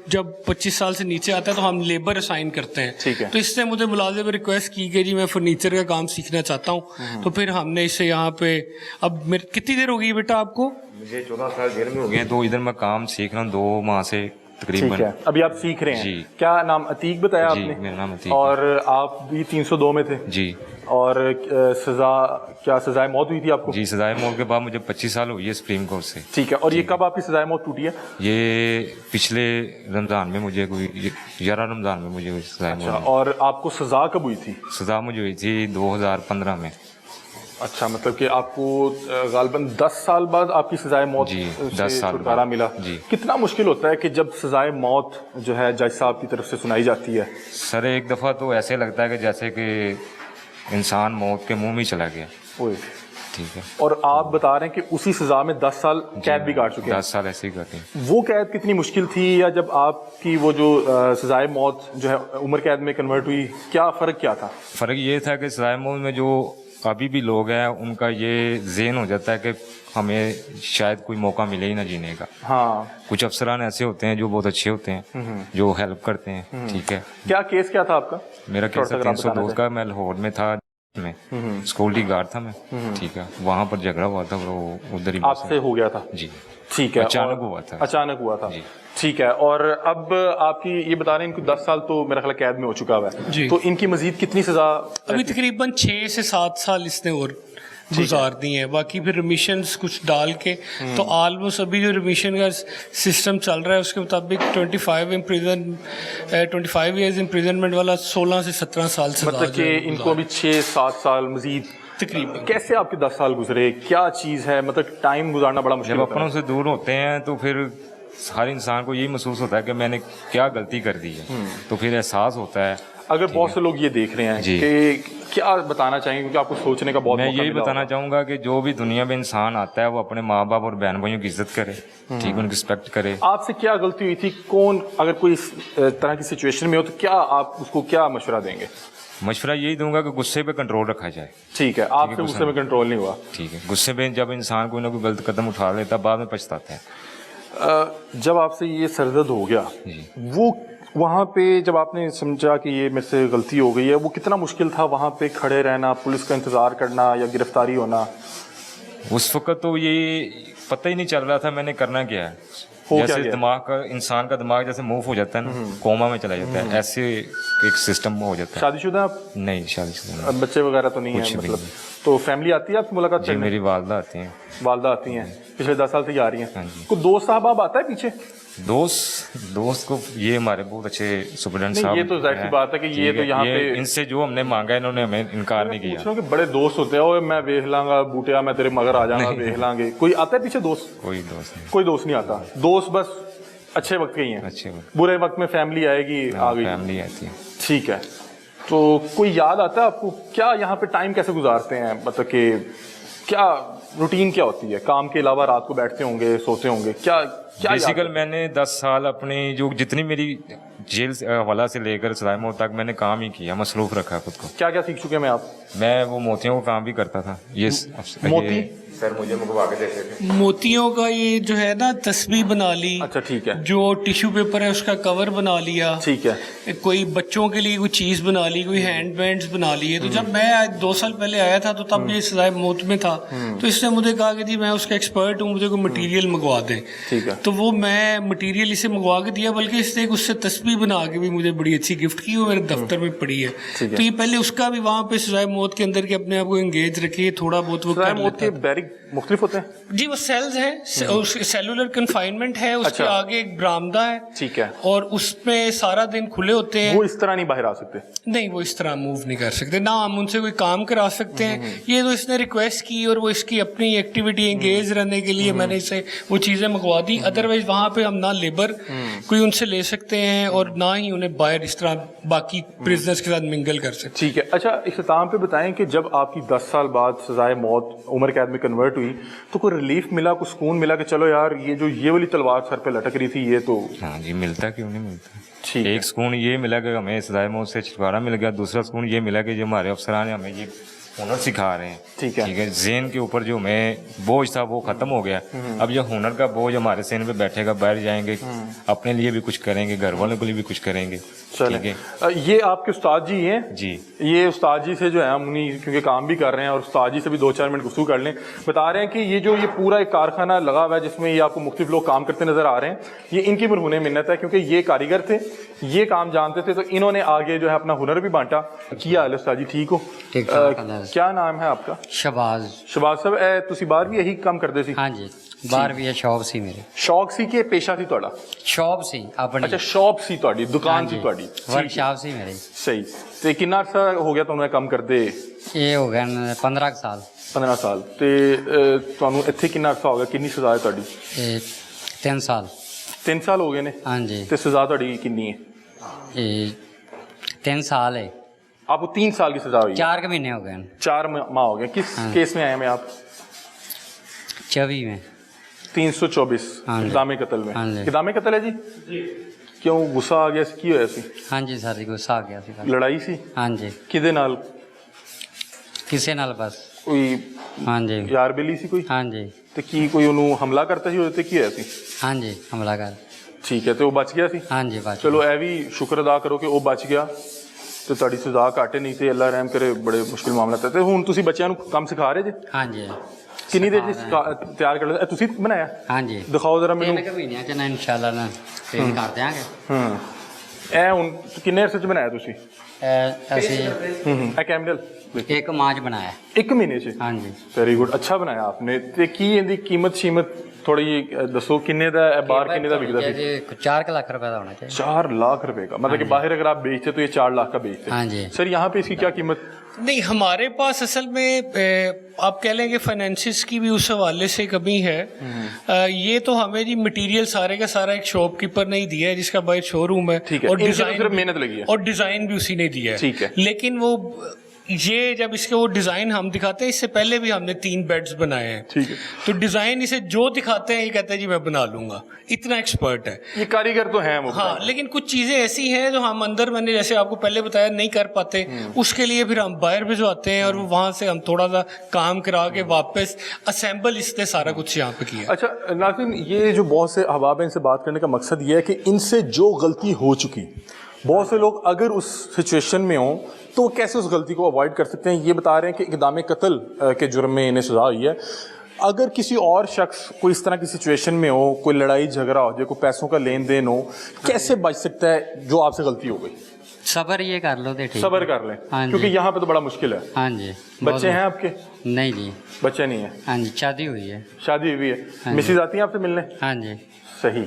[SPEAKER 8] जब 25 साल से नीचे आता है तो हम लेबर असाइन करते हैं, तो इसने मुझे मुलाजिम रिक्वेस्ट की कि जी मैं फर्नीचर का काम सीखना चाहता हूँ। तो फिर हमने इसे यहाँ पे, अब कितनी देर हो गई बेटा आपको?
[SPEAKER 12] मुझे 14 साल जेल में हो गए, तो इधर मैं काम सीख रहा हूँ 2 माह से तकरीबन।
[SPEAKER 1] अभी आप सीख रहे हैं जी। क्या नाम अतीक बताया आपने?
[SPEAKER 12] मेरा नाम अतीक।
[SPEAKER 1] और आप भी 302 में थे
[SPEAKER 12] जी।
[SPEAKER 1] और सजाए मौत हुई थी आपको?
[SPEAKER 12] जी, सजाए मौत के बाद मुझे 25 साल हुई है सुप्रीम कोर्ट से।
[SPEAKER 1] ठीक है। और ये कब आपकी सजाए मौत टूटी है?
[SPEAKER 12] ये पिछले रमजान में मुझे 11 रमजान में मुझे सजाए मौत।
[SPEAKER 1] और आपको सजा कब हुई थी?
[SPEAKER 12] सजा मुझे हुई थी 2015 में।
[SPEAKER 1] अच्छा, मतलब कि आपको गालबन 10 साल बाद आपकी सजाए मौत से छुटकारा मिला जी। कितना मुश्किल होता है कि जब सजाए मौत जो है जज साहब की तरफ से सुनाई जाती है?
[SPEAKER 12] सर एक दफ़ा तो ऐसे लगता है कि जैसे कि इंसान मौत के मुंह में चला गया। ठीक है। और
[SPEAKER 1] आप बता रहे हैं कि उसी सजा में 10 साल कैद भी काट चुके हैं?
[SPEAKER 12] 10 साल ऐसे ही काटे।
[SPEAKER 1] वो कैद कितनी मुश्किल थी, या जब आपकी वो जो सजाए मौत जो है उम्र कैद में कन्वर्ट हुई, क्या फ़र्क क्या था?
[SPEAKER 12] फ़र्क ये था कि सजाए मौत में जो अभी भी लोग हैं उनका ये ज़हन हो जाता है कि हमें शायद कोई मौका मिले ही ना जीने का।
[SPEAKER 1] हाँ।
[SPEAKER 12] कुछ अफसरान ऐसे होते हैं जो बहुत अच्छे होते हैं, जो हेल्प करते हैं। ठीक है।
[SPEAKER 1] क्या केस क्या था आपका?
[SPEAKER 12] मेरा केस 302 का, मैं लाहौर में था, में सिक्योरिटी गार्ड था मैं। ठीक है। वहाँ पर झगड़ा हुआ था, वो उधर ही
[SPEAKER 1] आपसे हो गया था?
[SPEAKER 12] जी।
[SPEAKER 1] ठीक है।
[SPEAKER 12] अचानक हुआ था।
[SPEAKER 1] अचानक हुआ था जी। ठीक है। और अब आपकी ये बता रहे हैं इनको 10 साल तो मेरा ख्याल कैद में हो चुका हुआ है, तो इनकी मजीद कितनी सजा?
[SPEAKER 8] अभी तकरीबन 6 से 7 साल इसने और गुजार दी है। बाकी फिर रिमिशंस कुछ डाल के, तो ऑलमोस्ट अभी जो रिमिशन का सिस्टम चल रहा है उसके मुताबिक 25 ईयर्स इम्प्रिजनमेंट वाला 16 से 17 साल से,
[SPEAKER 1] मतलब कि इनको अभी 6-7 साल मजीद
[SPEAKER 8] तकरीबन।
[SPEAKER 1] कैसे आपके 10 साल गुजरे, क्या चीज़ है, मतलब टाइम गुजारना बड़ा मुश्किल
[SPEAKER 12] जब
[SPEAKER 1] होता है।
[SPEAKER 12] अपनों से दूर होते हैं तो फिर हर इंसान को यही महसूस होता है कि मैंने क्या गलती कर दी है, तो फिर एहसास होता है।
[SPEAKER 1] अगर बहुत से लोग ये देख रहे हैं कि क्या बताना चाहेंगे, क्योंकि आपको सोचने का बहुत
[SPEAKER 12] मैं
[SPEAKER 1] मौका
[SPEAKER 12] यही
[SPEAKER 1] मिला
[SPEAKER 12] बताना
[SPEAKER 1] होगा।
[SPEAKER 12] चाहूँगा कि जो भी दुनिया में इंसान आता है वो अपने माँ बाप और बहन भाइयों की इज्जत करे, ठीक है, उनकी रिस्पेक्ट करे।
[SPEAKER 1] आपसे क्या गलती हुई थी, कौन अगर कोई इस तरह की सिचुएशन में हो तो क्या आप उसको क्या मशवरा देंगे?
[SPEAKER 12] मशवरा यही दूंगा कि गुस्से पे कंट्रोल रखा जाए।
[SPEAKER 1] ठीक है, आपसे गुस्से में कंट्रोल नहीं हुआ।
[SPEAKER 12] ठीक है, गुस्से में जब इंसान कोई ना कोई गलत कदम उठा लेता है बाद में पछताता है।
[SPEAKER 1] जब आपसे ये सरदर्द हो गया, वो वहाँ पे जब आपने समझा कि ये मेरे से गलती हो गई है, वो कितना मुश्किल था वहाँ पे खड़े रहना, पुलिस का इंतज़ार करना या गिरफ्तारी होना?
[SPEAKER 12] उस वक्त तो ये पता ही नहीं चल रहा था मैंने करना क्या है। जैसे दिमाग का, इंसान का दिमाग जैसे मूव हो जाता है ना, कोमा में चला जाता है, ऐसे एक सिस्टम हो जाता है।
[SPEAKER 1] शादीशुदा आप?
[SPEAKER 12] नहीं, शादीशुदा नहीं।
[SPEAKER 1] बच्चे वगैरह तो नहीं है मतलब? तो फैमिली आती है आपकी मुलाकात
[SPEAKER 12] जी, मेरी वालदा आती हैं।
[SPEAKER 1] वालदा आती हैं, पिछले 10 साल से ही आ रही हैं।
[SPEAKER 12] हाँ जी।
[SPEAKER 1] कोई दोस्त साहब आता है पीछे?
[SPEAKER 12] दोस्त को ये हमारे बहुत अच्छे सुपरडेंट साहब,
[SPEAKER 1] ये तो जाहिर सी बात है कि ये तो यहाँ पे
[SPEAKER 12] इनसे जो हमने मांगा इन्होंने हमें इनकार नहीं किया।
[SPEAKER 1] कि बड़े दोस्त होते हैं, ओए मैं वेख लांगा बूटिया, मैं तेरे मगर आ जाऊंगा, वेख लांगे। कोई आता है पीछे दोस्त?
[SPEAKER 12] कोई दोस्त नहीं।
[SPEAKER 1] कोई दोस्त नहीं आता। दोस्त बस अच्छे वक्त के ही हैं।
[SPEAKER 12] अच्छे वक्त,
[SPEAKER 1] बुरे वक्त में फैमिली आएगी, आ गई
[SPEAKER 12] फैमिली आती है।
[SPEAKER 1] ठीक है, तो कोई याद आता है आपको? क्या यहाँ पे टाइम कैसे गुजारते हैं, मतलब कि क्या रूटीन क्या होती है? काम के अलावा रात को बैठते होंगे, सोते होंगे, क्या क्या
[SPEAKER 12] बेसिकल मैंने 10 साल अपनी जो जितनी मेरी जेल हवाला से लेकर सजाए मौत तक मैंने काम ही किया, मसरूफ रखा खुद को।
[SPEAKER 1] क्या क्या सीख चुके हैं आप?
[SPEAKER 12] मैं वो मोतियों का काम भी करता था। ये
[SPEAKER 1] मोती
[SPEAKER 12] सर मुझे मंगवा के देते थे।
[SPEAKER 8] मोतियों का ये जो है ना तस्बीह बना ली।
[SPEAKER 1] अच्छा ठीक है।
[SPEAKER 8] जो टिश्यू पेपर है उसका कवर बना लिया।
[SPEAKER 1] ठीक है।
[SPEAKER 8] कोई बच्चों के लिए कोई चीज़ बना ली, कोई हैंड बैंड्स बना लिए। तो जब मैं आज 2 साल पहले आया था तो तब ये सजाए मौत में था, तो इसने मुझे कहा कि जी मैं उसका एक्सपर्ट हूँ, मुझे कोई मटेरियल मंगवा दें।
[SPEAKER 1] ठीक है।
[SPEAKER 8] तो वो मैं मटेरियल इसे मंगवा के दिया, बल्कि इसने एक उससे तस्बीह बना के भी मुझे बड़ी अच्छी गिफ्ट की, वो मेरे दफ्तर में पड़ी है। तो ये पहले उसका भी वहाँ पे सजाए मौत के अंदर के अपने आप को एंगेज रखिए, थोड़ा बहुत वो
[SPEAKER 1] सजाए मौत के बैरिक मुख्तलिफ होते हैं
[SPEAKER 8] जी। वो सेल्स है, सेलुलर कन्फाइनमेंट है, उसके आगे एक बरामदा है।
[SPEAKER 1] ठीक है।
[SPEAKER 8] और उसमें सारा दिन खुले होते हैं।
[SPEAKER 1] वो इस तरह नहीं बाहर आ सकते?
[SPEAKER 8] नहीं, वो इस तरह मूव नहीं कर सकते, ना हम उनसे कोई काम करा सकते हैं। ये तो इसने रिक्वेस्ट की और वो इसकी अपनी एक्टिविटी एंगेज रहने के लिए मैंने इसे वो चीज़ें मंगवा दी। अदरवाइज वहाँ पे हम ना लेबर कोई उनसे ले सकते हैं और ना ही उन्हें बाहर इस तरह बाकी प्रिजनर्स के साथ मिंगल कर सकते।
[SPEAKER 1] ठीक है। अच्छा, इख्तिताम पे बताएं कि जब आपकी 10 साल बाद सजाए मौत उम्र कैद में कन्वर्ट हुई तो कोई रिलीफ मिला, कुछ सुकून मिला कि चलो यार ये वाली तलवार सर पे लटक रही थी, ये तो?
[SPEAKER 12] हाँ जी, मिलता क्यों नहीं मिलता।
[SPEAKER 1] ठीक है।
[SPEAKER 12] एक सुकून ये मिला कि हमें सजाए मौत से छुटकारा मिल गया, दूसरा सुकून ये मिला कि जो हमारे अफसरान ने हमें ये हुनर सिखा रहे हैं।
[SPEAKER 1] ठीक है।
[SPEAKER 12] ठीक है, ज़हन के ऊपर जो हमें बोझ था वो ख़त्म हो गया। अब ये हुनर का बोझ हमारे ज़हन पे बैठेगा, बाहर जाएंगे, अपने लिए भी कुछ करेंगे, घर वालों के लिए भी कुछ करेंगे। ठीक है।
[SPEAKER 1] ये आपके उस्ताद जी हैं?
[SPEAKER 12] जी।
[SPEAKER 1] ये उस्ताद जी से जो है हम उन्हीं क्योंकि काम भी कर रहे हैं और उस्ताद जी से भी 2-4 मिनट गुफ्तगू कर लें। बता रहे हैं कि ये जो ये पूरा एक कारखाना लगा हुआ है जिसमें ये आपको मुख्तलिफ लोग काम करते नजर आ रहे हैं, ये इनकी मरहूने मिन्नत है क्योंकि ये कारीगर थे, ये काम जानते थे, तो इन्होंने आगे जो है अपना हुनर भी बांटा। किया है उस्ताद जी, ठीक हो? क्या नाम है आपका?
[SPEAKER 9] शबाज।
[SPEAKER 1] शबाज साहब, तुसी बाहर भी यही काम करते सी?
[SPEAKER 9] हाँ जी, बाहर भी है, शॉप सी मेरी।
[SPEAKER 1] शौक सी के पेशा सी ਤੁਹਾਡਾ?
[SPEAKER 9] शॉप सी अपनी।
[SPEAKER 1] अच्छा, शॉप सी ਤੁਹਾਡੀ, दुकान सी ਤੁਹਾਡੀ।
[SPEAKER 9] वर्कशॉप सी मेरी।
[SPEAKER 1] सही। ਤੇ ਕਿੰਨਾ ਅਰਸਾ ਹੋ ਗਿਆ ਤੁਹਾਨੂੰ ਇਹ ਕੰਮ ਕਰਦੇ?
[SPEAKER 9] ਇਹ ਹੋ ਗਏ 15 ਸਾਲ।
[SPEAKER 1] 15 ਸਾਲ। ਤੇ ਤੁਹਾਨੂੰ ਇੱਥੇ ਕਿੰਨਾ ਅਰਸਾ ਹੋ ਗਿਆ, ਕਿੰਨੀ ਸਜ਼ਾ ਹੈ ਤੁਹਾਡੀ?
[SPEAKER 9] 3 ਸਾਲ।
[SPEAKER 1] 3 ਸਾਲ ਹੋ ਗਏ ਨੇ?
[SPEAKER 9] ਹਾਂਜੀ।
[SPEAKER 1] ਤੇ ਸਜ਼ਾ ਤੁਹਾਡੀ ਕਿੰਨੀ ਹੈ?
[SPEAKER 9] 3 साल है।
[SPEAKER 1] आपको 3 साल की सजा हुई है?
[SPEAKER 9] 4 के महीने हो गए।
[SPEAKER 1] 4 माह हो गए। किस केस में आए हैं आप?
[SPEAKER 9] 24 में।
[SPEAKER 1] 324 इक़दाम कत्ल में। इक़दाम कत्ल है जी? क्यों गुस्सा आ गया की होया सी?
[SPEAKER 9] हाँ जी सर, गुस्सा आ गया सी।
[SPEAKER 1] लड़ाई सी?
[SPEAKER 9] हाँ जी।
[SPEAKER 1] किदे नाल?
[SPEAKER 9] किसे नाल बस
[SPEAKER 1] कोई?
[SPEAKER 9] हाँ जी।
[SPEAKER 1] यार बेली सी कोई?
[SPEAKER 9] हाँ जी।
[SPEAKER 1] ਤੇ ਕੀ ਕੋਈ ਉਹਨੂੰ ਹਮਲਾ ਕਰਤਾ ਸੀ ਉਹਦੇ ਤੇ ਕੀ ਹੋਇਆ ਸੀ?
[SPEAKER 9] हाँ जी, हमला कर।
[SPEAKER 1] ਠੀਕ ਹੈ, ਤੇ ਉਹ ਬਚ ਗਿਆ ਸੀ?
[SPEAKER 9] हाँ जी बच।
[SPEAKER 1] ਚਲੋ ਇਹ ਵੀ ਸ਼ੁਕਰ ਅਦਾ ਕਰੋ ਕਿ ਉਹ ਬਚ ਗਿਆ ਤੇ ਤੁਹਾਡੀ ਸਜ਼ਾ ਘੱਟ ਨਹੀਂ ਤੇ ਅੱਲਾ ਰਹਿਮ ਕਰੇ, ਬੜੇ ਮੁਸ਼ਕਿਲ ਮਾਮਲਾ ਤੇ ਹੁਣ ਤੁਸੀਂ ਬੱਚਿਆਂ ਨੂੰ ਕੰਮ ਸਿਖਾ ਰਹੇ ਜੇ?
[SPEAKER 9] हाँ जी।
[SPEAKER 1] ਕਿੰਨੀ ਦੇਰ ਚ ਤਿਆਰ ਕਰ ਲਿਆ? ਤੁਸੀਂ ਬਣਾਇਆ?
[SPEAKER 9] हाँ जी।
[SPEAKER 1] ਦਿਖਾਓ ਜ਼ਰਾ ਮੈਨੂੰ।
[SPEAKER 9] 3 ਮਹੀਨਿਆਂ ਚ ਨਾ ਇਨਸ਼ਾਅੱਲਾ ਨਾ ਟ੍ਰੇਨ ਕਰ ਦਿਆਂਗੇ।
[SPEAKER 1] ਇਹ ਹੁਣ ਕਿੰਨੇ ਅਰਸੇ ਚ ਬਣਾਇਆ ਤੁਸੀਂ?
[SPEAKER 9] ਅਸੀਂ
[SPEAKER 1] ਇਹ ਕੈਮਰਲ
[SPEAKER 9] 1 ਮਾਹ ਚ ਬਣਾਇਆ।
[SPEAKER 1] 1 ਮਹੀਨੇ ਚ?
[SPEAKER 9] हाँ जी।
[SPEAKER 1] ਵੈਰੀ ਗੁੱਡ, ਅੱਛਾ ਬਣਾਇਆ ਆਪਨੇ। ਤੇ ਕੀ ਇਹਦੀ ਕੀਮਤ ਸ਼ੀਮਤ ਥੋੜੀ ਜਿਹੀ ਦੱਸੋ, ਕਿੰਨੇ ਦਾ ਹੈ ਬਾਹਰ, ਕਿੰਨੇ ਦਾ ਵਿਕਦਾ ਸੀ?
[SPEAKER 9] 4 लाख रुपए का होना चाहिए।
[SPEAKER 1] 4 लाख रुपए का? मतलब कि बाहर अगर आप बेचते तो ये 4 लाख का बेचते?
[SPEAKER 9] हाँ जी।
[SPEAKER 1] सर यहाँ पे इसकी क्या कीमत?
[SPEAKER 8] नहीं, हमारे पास असल में आप कह लें कि फाइनेंसिस की भी उस हवाले से कमी है। ये तो हमें जी मटेरियल सारे का सारा एक शॉपकीपर ने ही दिया है जिसका बाहर शोरूम है।
[SPEAKER 1] ठीक है।
[SPEAKER 8] और
[SPEAKER 1] डिजाइन मेहनत लगी है
[SPEAKER 8] और डिजाइन भी उसी ने दिया है।
[SPEAKER 1] ठीक है।
[SPEAKER 8] लेकिन वो ये जब इसके वो डिज़ाइन हम दिखाते हैं, इससे पहले भी हमने 3 बेड्स बनाए हैं,
[SPEAKER 1] ठीक है,
[SPEAKER 8] तो डिज़ाइन इसे जो दिखाते हैं ये कहते हैं जी मैं बना लूँगा, इतना एक्सपर्ट है
[SPEAKER 1] ये कारीगर तो हैं वो।
[SPEAKER 8] हाँ, लेकिन कुछ चीज़ें ऐसी हैं जो हम अंदर, मैंने जैसे आपको पहले बताया, नहीं कर पाते, उसके लिए फिर हम बाहर भिजवाते हैं और वहाँ से हम थोड़ा सा काम करा के वापस असेंबल इसने सारा कुछ यहाँ पे किया।
[SPEAKER 1] अच्छा नाज़रीन, ये जो बहुत से अहबाब हैं, इनसे बात करने का मकसद ये है कि इनसे जो गलती हो चुकी, बहुत से लोग अगर उस सिचुएशन में हों तो वो कैसे उस गलती को अवॉइड कर सकते हैं। ये बता रहे हैं कि इक़दाम कत्ल के जुर्म में इन्हें सज़ा हुई है। अगर किसी और शख्स कोई इस तरह की सिचुएशन में हो, कोई लड़ाई झगड़ा हो जाए, कोई पैसों का लेन देन हो, कैसे बच सकता है जो आपसे गलती हो गई?
[SPEAKER 13] सबर ये कर लो, ठीक,
[SPEAKER 1] सबर कर लें, क्योंकि यहाँ पे तो बड़ा मुश्किल है।
[SPEAKER 13] हाँ जी।
[SPEAKER 1] बच्चे हैं आपके?
[SPEAKER 13] नहीं जी,
[SPEAKER 1] बच्चे नहीं है।
[SPEAKER 13] हाँ जी, शादी हुई है।
[SPEAKER 1] शादी हुई है। मिसेज आती हैं आपसे मिलने?
[SPEAKER 13] हाँ जी।
[SPEAKER 1] सही,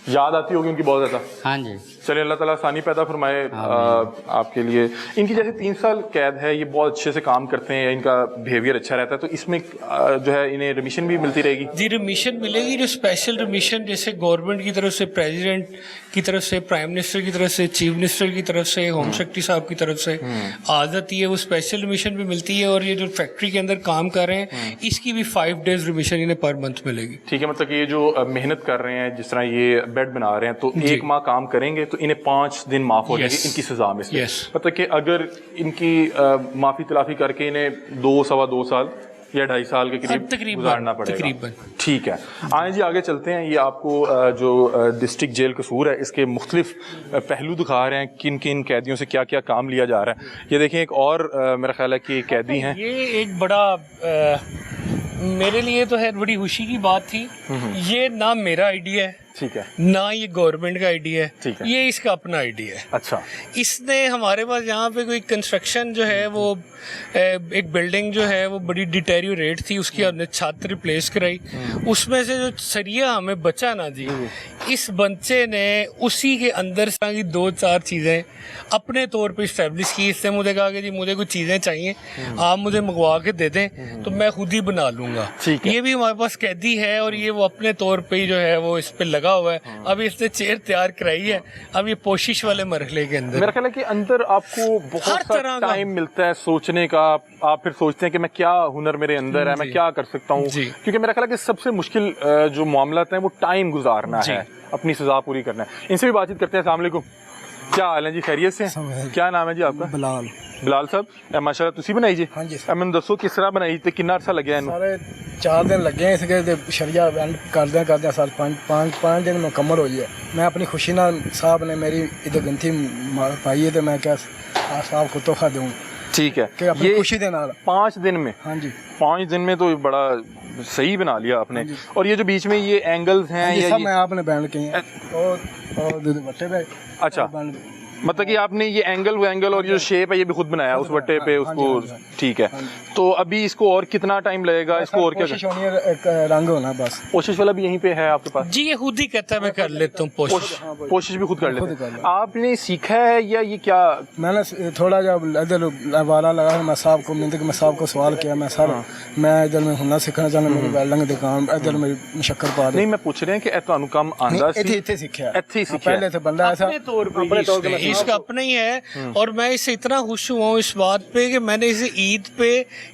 [SPEAKER 1] याद आती होगी उनकी बहुत ज़्यादा?
[SPEAKER 13] हाँ जी।
[SPEAKER 1] चलिए अल्लाह ताला आसानी पैदा फरमाए आपके लिए। इनकी जैसे 3 साल कैद है, ये बहुत अच्छे से काम करते हैं, इनका बिहेवियर अच्छा रहता है, तो इसमें जो है इन्हें रिमिशन भी मिलती रहेगी?
[SPEAKER 8] जी रिमिशन मिलेगी, जो स्पेशल रिमिशन जैसे गवर्नमेंट की तरफ से, प्रेसिडेंट की तरफ से, प्राइम मिनिस्टर की तरफ से, चीफ मिनिस्टर की तरफ से, होम सेक्रेटरी साहब की तरफ से आ जाती है, वो स्पेशल रिमिशन भी मिलती है। और ये जो फैक्ट्री के अंदर काम कर रहे हैं इसकी भी 5 डेज रिमिशन इन्हें पर मंथ मिलेगी।
[SPEAKER 1] ठीक है, मतलब ये जो मेहनत कर रहे हैं, जिस तरह ये बेड बना रहे हैं, तो 1 माह काम करेंगे तो इन्हें 5 दिन माफ हो जाएगी इनकी सजा में से। मतलब कि अगर इनकी माफी तलाफी करके इन्हें 2-2.25 साल या 2.5 साल के करीब गुजारना पड़ेगा। ठीक है, आए जी आगे चलते हैं। ये आपको जो डिस्ट्रिक्ट जेल कसूर है इसके मुख्तलिफ पहलू दिखा रहे हैं, किन किन कैदियों से क्या क्या काम लिया जा रहा है। ये देखें, एक और मेरा ख्याल है कि कैदी हैं।
[SPEAKER 8] ये एक बड़ा मेरे लिए तो है बड़ी खुशी की बात थी। ये ना मेरा आइडिया है,
[SPEAKER 1] ठीक है,
[SPEAKER 8] ना ये गवर्नमेंट का आइडिया है,
[SPEAKER 1] ठीक है,
[SPEAKER 8] ये इसका अपना आइडिया है।
[SPEAKER 1] अच्छा,
[SPEAKER 8] इसने हमारे पास यहाँ पे कोई कंस्ट्रक्शन जो है वो एक बिल्डिंग जो है वो बड़ी डिटेरियोरेट थी, उसकी हमने छत रिप्लेस कराई, उसमें से जो सरिया हमें बचा ना जी, इस बच्चे ने उसी के अंदर से की 2-4 चीज़ें अपने तौर पे इस्टेब्लिश की। इससे मुझे कहा कि जी मुझे कुछ चीज़ें चाहिए, आप मुझे मंगवा के दे दें तो मैं खुद ही बना लूँगा। ये भी हमारे पास कैदी है और ये वो अपने तौर पे ही जो है वो इस पे लगा हुआ है। अभी इसने चेयर तैयार कराई है, अब ये कोशिश वाले मरहले के अंदर।
[SPEAKER 1] मेरा ख्याल है कि अंदर आपको बहुत सा टाइम मिलता है सोचने का। आप फिर सोचते हैं कि मैं क्या हुनर मेरे अंदर है, मैं क्या कर सकता हूँ, क्योंकि मेरा ख्याल है कि सबसे मुश्किल जो मामला है वो टाइम गुजारना है, अपनी सजा पूरी करना है। इनसे भी बातचीत करते हैं। अस्सलाम वालेकुम, क्या हाल है जी? खैरियत से? क्या नाम है जी आपका?
[SPEAKER 14] बिलाल।
[SPEAKER 1] बिलाल साहब, माशाल्लाह तुसी बनाई जी?
[SPEAKER 14] हाँ जी।
[SPEAKER 1] मैंने दसो किस तरह बनाई ते कितना अरसा लगे?
[SPEAKER 14] सारे 4 दिन लगे इसके शरिया एंड करदे साल 5 दिन मुकम्मल हो गया। मैं अपनी खुशी ना, साहब ने मेरी इधर गंथी पाई है तो मैं क्या साहब को तोहफा दूँ।
[SPEAKER 1] ठीक है,
[SPEAKER 14] कि अपनी खुशी देना
[SPEAKER 1] 5 दिन में?
[SPEAKER 14] हाँ जी,
[SPEAKER 1] 5 दिन में तो बड़ा सही बना लिया आपने। और ये जो बीच में ये एंगल्स हैं,
[SPEAKER 14] ये सब मैं आपने बैंड किए हैं और बट्टे पे।
[SPEAKER 1] अच्छा, मतलब कि आपने ये एंगल और ये जो शेप है ये भी खुद बनाया उस बट्टे पे उसको? ठीक है, तो अभी इसको और कितना टाइम लगेगा? इसको और क्या
[SPEAKER 14] रंग होना बस?
[SPEAKER 1] पोशिश वाला भी यहीं पे है आपके पास?
[SPEAKER 8] जी ये खुद ही कहता है मैं कर लेता हूँ
[SPEAKER 1] पोशिश भी खुद कर लेते हैं। आपने सीखा है या ये क्या?
[SPEAKER 14] मैंने थोड़ा जब इधर वाला लगा, मैं साहब को मिलते, मैं साहब को सवाल किया, मैं सर मैं इधर में हुनर सीखना चाहता, मेरी वेल्डिंग दी काम इधर मेरी मशक्कर पा
[SPEAKER 1] नहीं, मैं पूछ रहे हैं कि ਤੁਹਾਨੂੰ ਕੰਮ ਆਂਦਾ ਸੀ?
[SPEAKER 14] ਇੱਥੇ ਸਿੱਖਿਆ,
[SPEAKER 1] ਇੱਥੇ ਸਿੱਖਿਆ।
[SPEAKER 14] पहले से बंदा ऐसा
[SPEAKER 8] अपने तौर पे इसका अपना ही है। और मैं इससे इतना खुश हुआ हूँ इस बात पे कि मैंने इसे ईद पे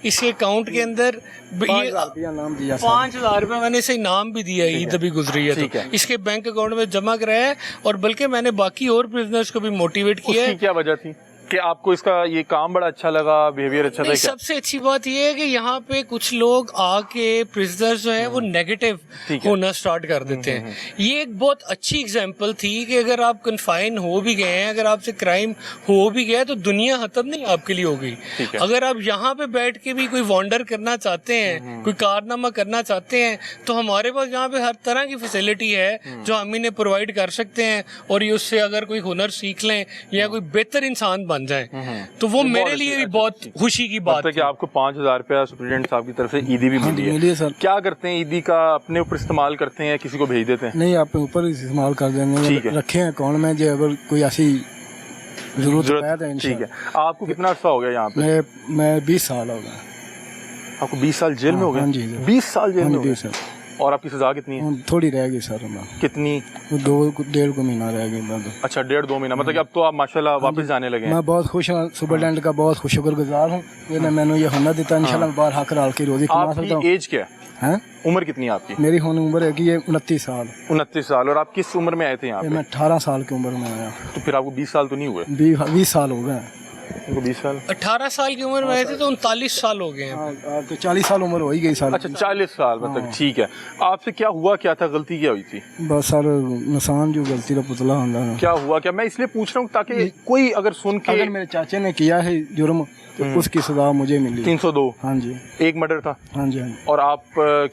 [SPEAKER 8] इसके अकाउंट के अंदर 5,000 रुपये मैंने इसे इनाम भी दिया। ईद अभी गुजरी है तो इसके बैंक अकाउंट में जमा कराया है। और बल्कि मैंने बाकी और बिजनेस को भी मोटिवेट किया है।
[SPEAKER 1] क्या वजह थी कि आपको इसका ये काम बड़ा अच्छा लगा, बिहेवियर अच्छा था?
[SPEAKER 8] सबसे अच्छी बात ये है कि यहाँ पे कुछ लोग आके प्रिजनर्स जो है वो नेगेटिव होना स्टार्ट कर देते हैं। ये एक बहुत अच्छी एग्जांपल थी कि अगर आप कन्फाइन हो भी गए हैं, अगर आपसे क्राइम हो भी गया तो दुनिया खत्म नहीं आपके लिए हो गई। अगर आप यहाँ पे बैठ के भी कोई वॉन्डर करना चाहते हैं, कोई कारनामा करना चाहते हैं, तो हमारे पास यहाँ पे हर तरह की फैसिलिटी है जो हम इन्हें प्रोवाइड कर सकते हैं। और ये उससे अगर कोई हुनर सीख लें या कोई बेहतर इंसान बन जाए तो वो मेरे लिए भी बहुत खुशी की बात है
[SPEAKER 1] कि आपको 5,000 रुपया सुप्रीडेंट साहब की तरफ से ईदी भी मिली है। सर क्या करते हैं ईदी का? अपने ऊपर इस्तेमाल करते हैं, किसी को भेज देते हैं?
[SPEAKER 14] नहीं, अपने ऊपर इस्तेमाल कर देंगे, रखे हैं अकाउंट में, जो अगर कोई ऐसी जरूरत है।
[SPEAKER 1] ठीक है, आपको कितना अर्सा हो गया यहाँ पे?
[SPEAKER 14] मैं 20 साल हो गया।
[SPEAKER 1] आपको 20 साल जेल में हो गया? 20 साल जेल में? और आपकी सज़ा कितनी है?
[SPEAKER 14] थोड़ी रह गई सर,
[SPEAKER 1] कितनी?
[SPEAKER 14] 2-1.5 महीना रह गया।
[SPEAKER 1] अच्छा, 1.5-2 महीना, मतलब कि अब तो आप माशाल्लाह वापस जाने लगे हैं।
[SPEAKER 14] मैं बहुत खुश हूँ, सुपरटेंडेंट का बहुत शुक्रगुजार हूँ, इसने मैंने ये हुनर दिता। इंशाल्लाह मैं बाहर हक डाल के रोजी कमा सकता हूँ।
[SPEAKER 1] आपकी एज क्या
[SPEAKER 14] है?
[SPEAKER 1] उम्र कितनी है आपकी?
[SPEAKER 14] मेरी उम्र है कि ये 29 साल।
[SPEAKER 1] 29 साल। और आप किस उम्र में आए थे यहाँ पे?
[SPEAKER 14] मैं 18 साल की उम्र में आया।
[SPEAKER 1] तो फिर आपको 20 साल तो नहीं हुए?
[SPEAKER 14] 20 साल हो गए।
[SPEAKER 1] 20 साल?
[SPEAKER 8] 18 साल की उम्र में आए थे तो 39 साल हो गए हैं।
[SPEAKER 14] तो 40 साल उम्र हो ही गई सर।
[SPEAKER 1] अच्छा, 40 साल, मतलब ठीक है। आपसे क्या हुआ, क्या था, गलती क्या हुई थी?
[SPEAKER 14] बस सर, इंसान जो गलती का पुतला होता है।
[SPEAKER 1] क्या हुआ? क्या मैं इसलिए पूछ रहा हूँ ताकि कोई अगर सुन के,
[SPEAKER 14] अगर मेरे चाचे ने किया है जुर्म तो उसकी सजा मुझे मिली।
[SPEAKER 1] 302?
[SPEAKER 14] हाँ जी।
[SPEAKER 1] एक मर्डर था?
[SPEAKER 14] हाँ जी, हाँ जी।
[SPEAKER 1] और आप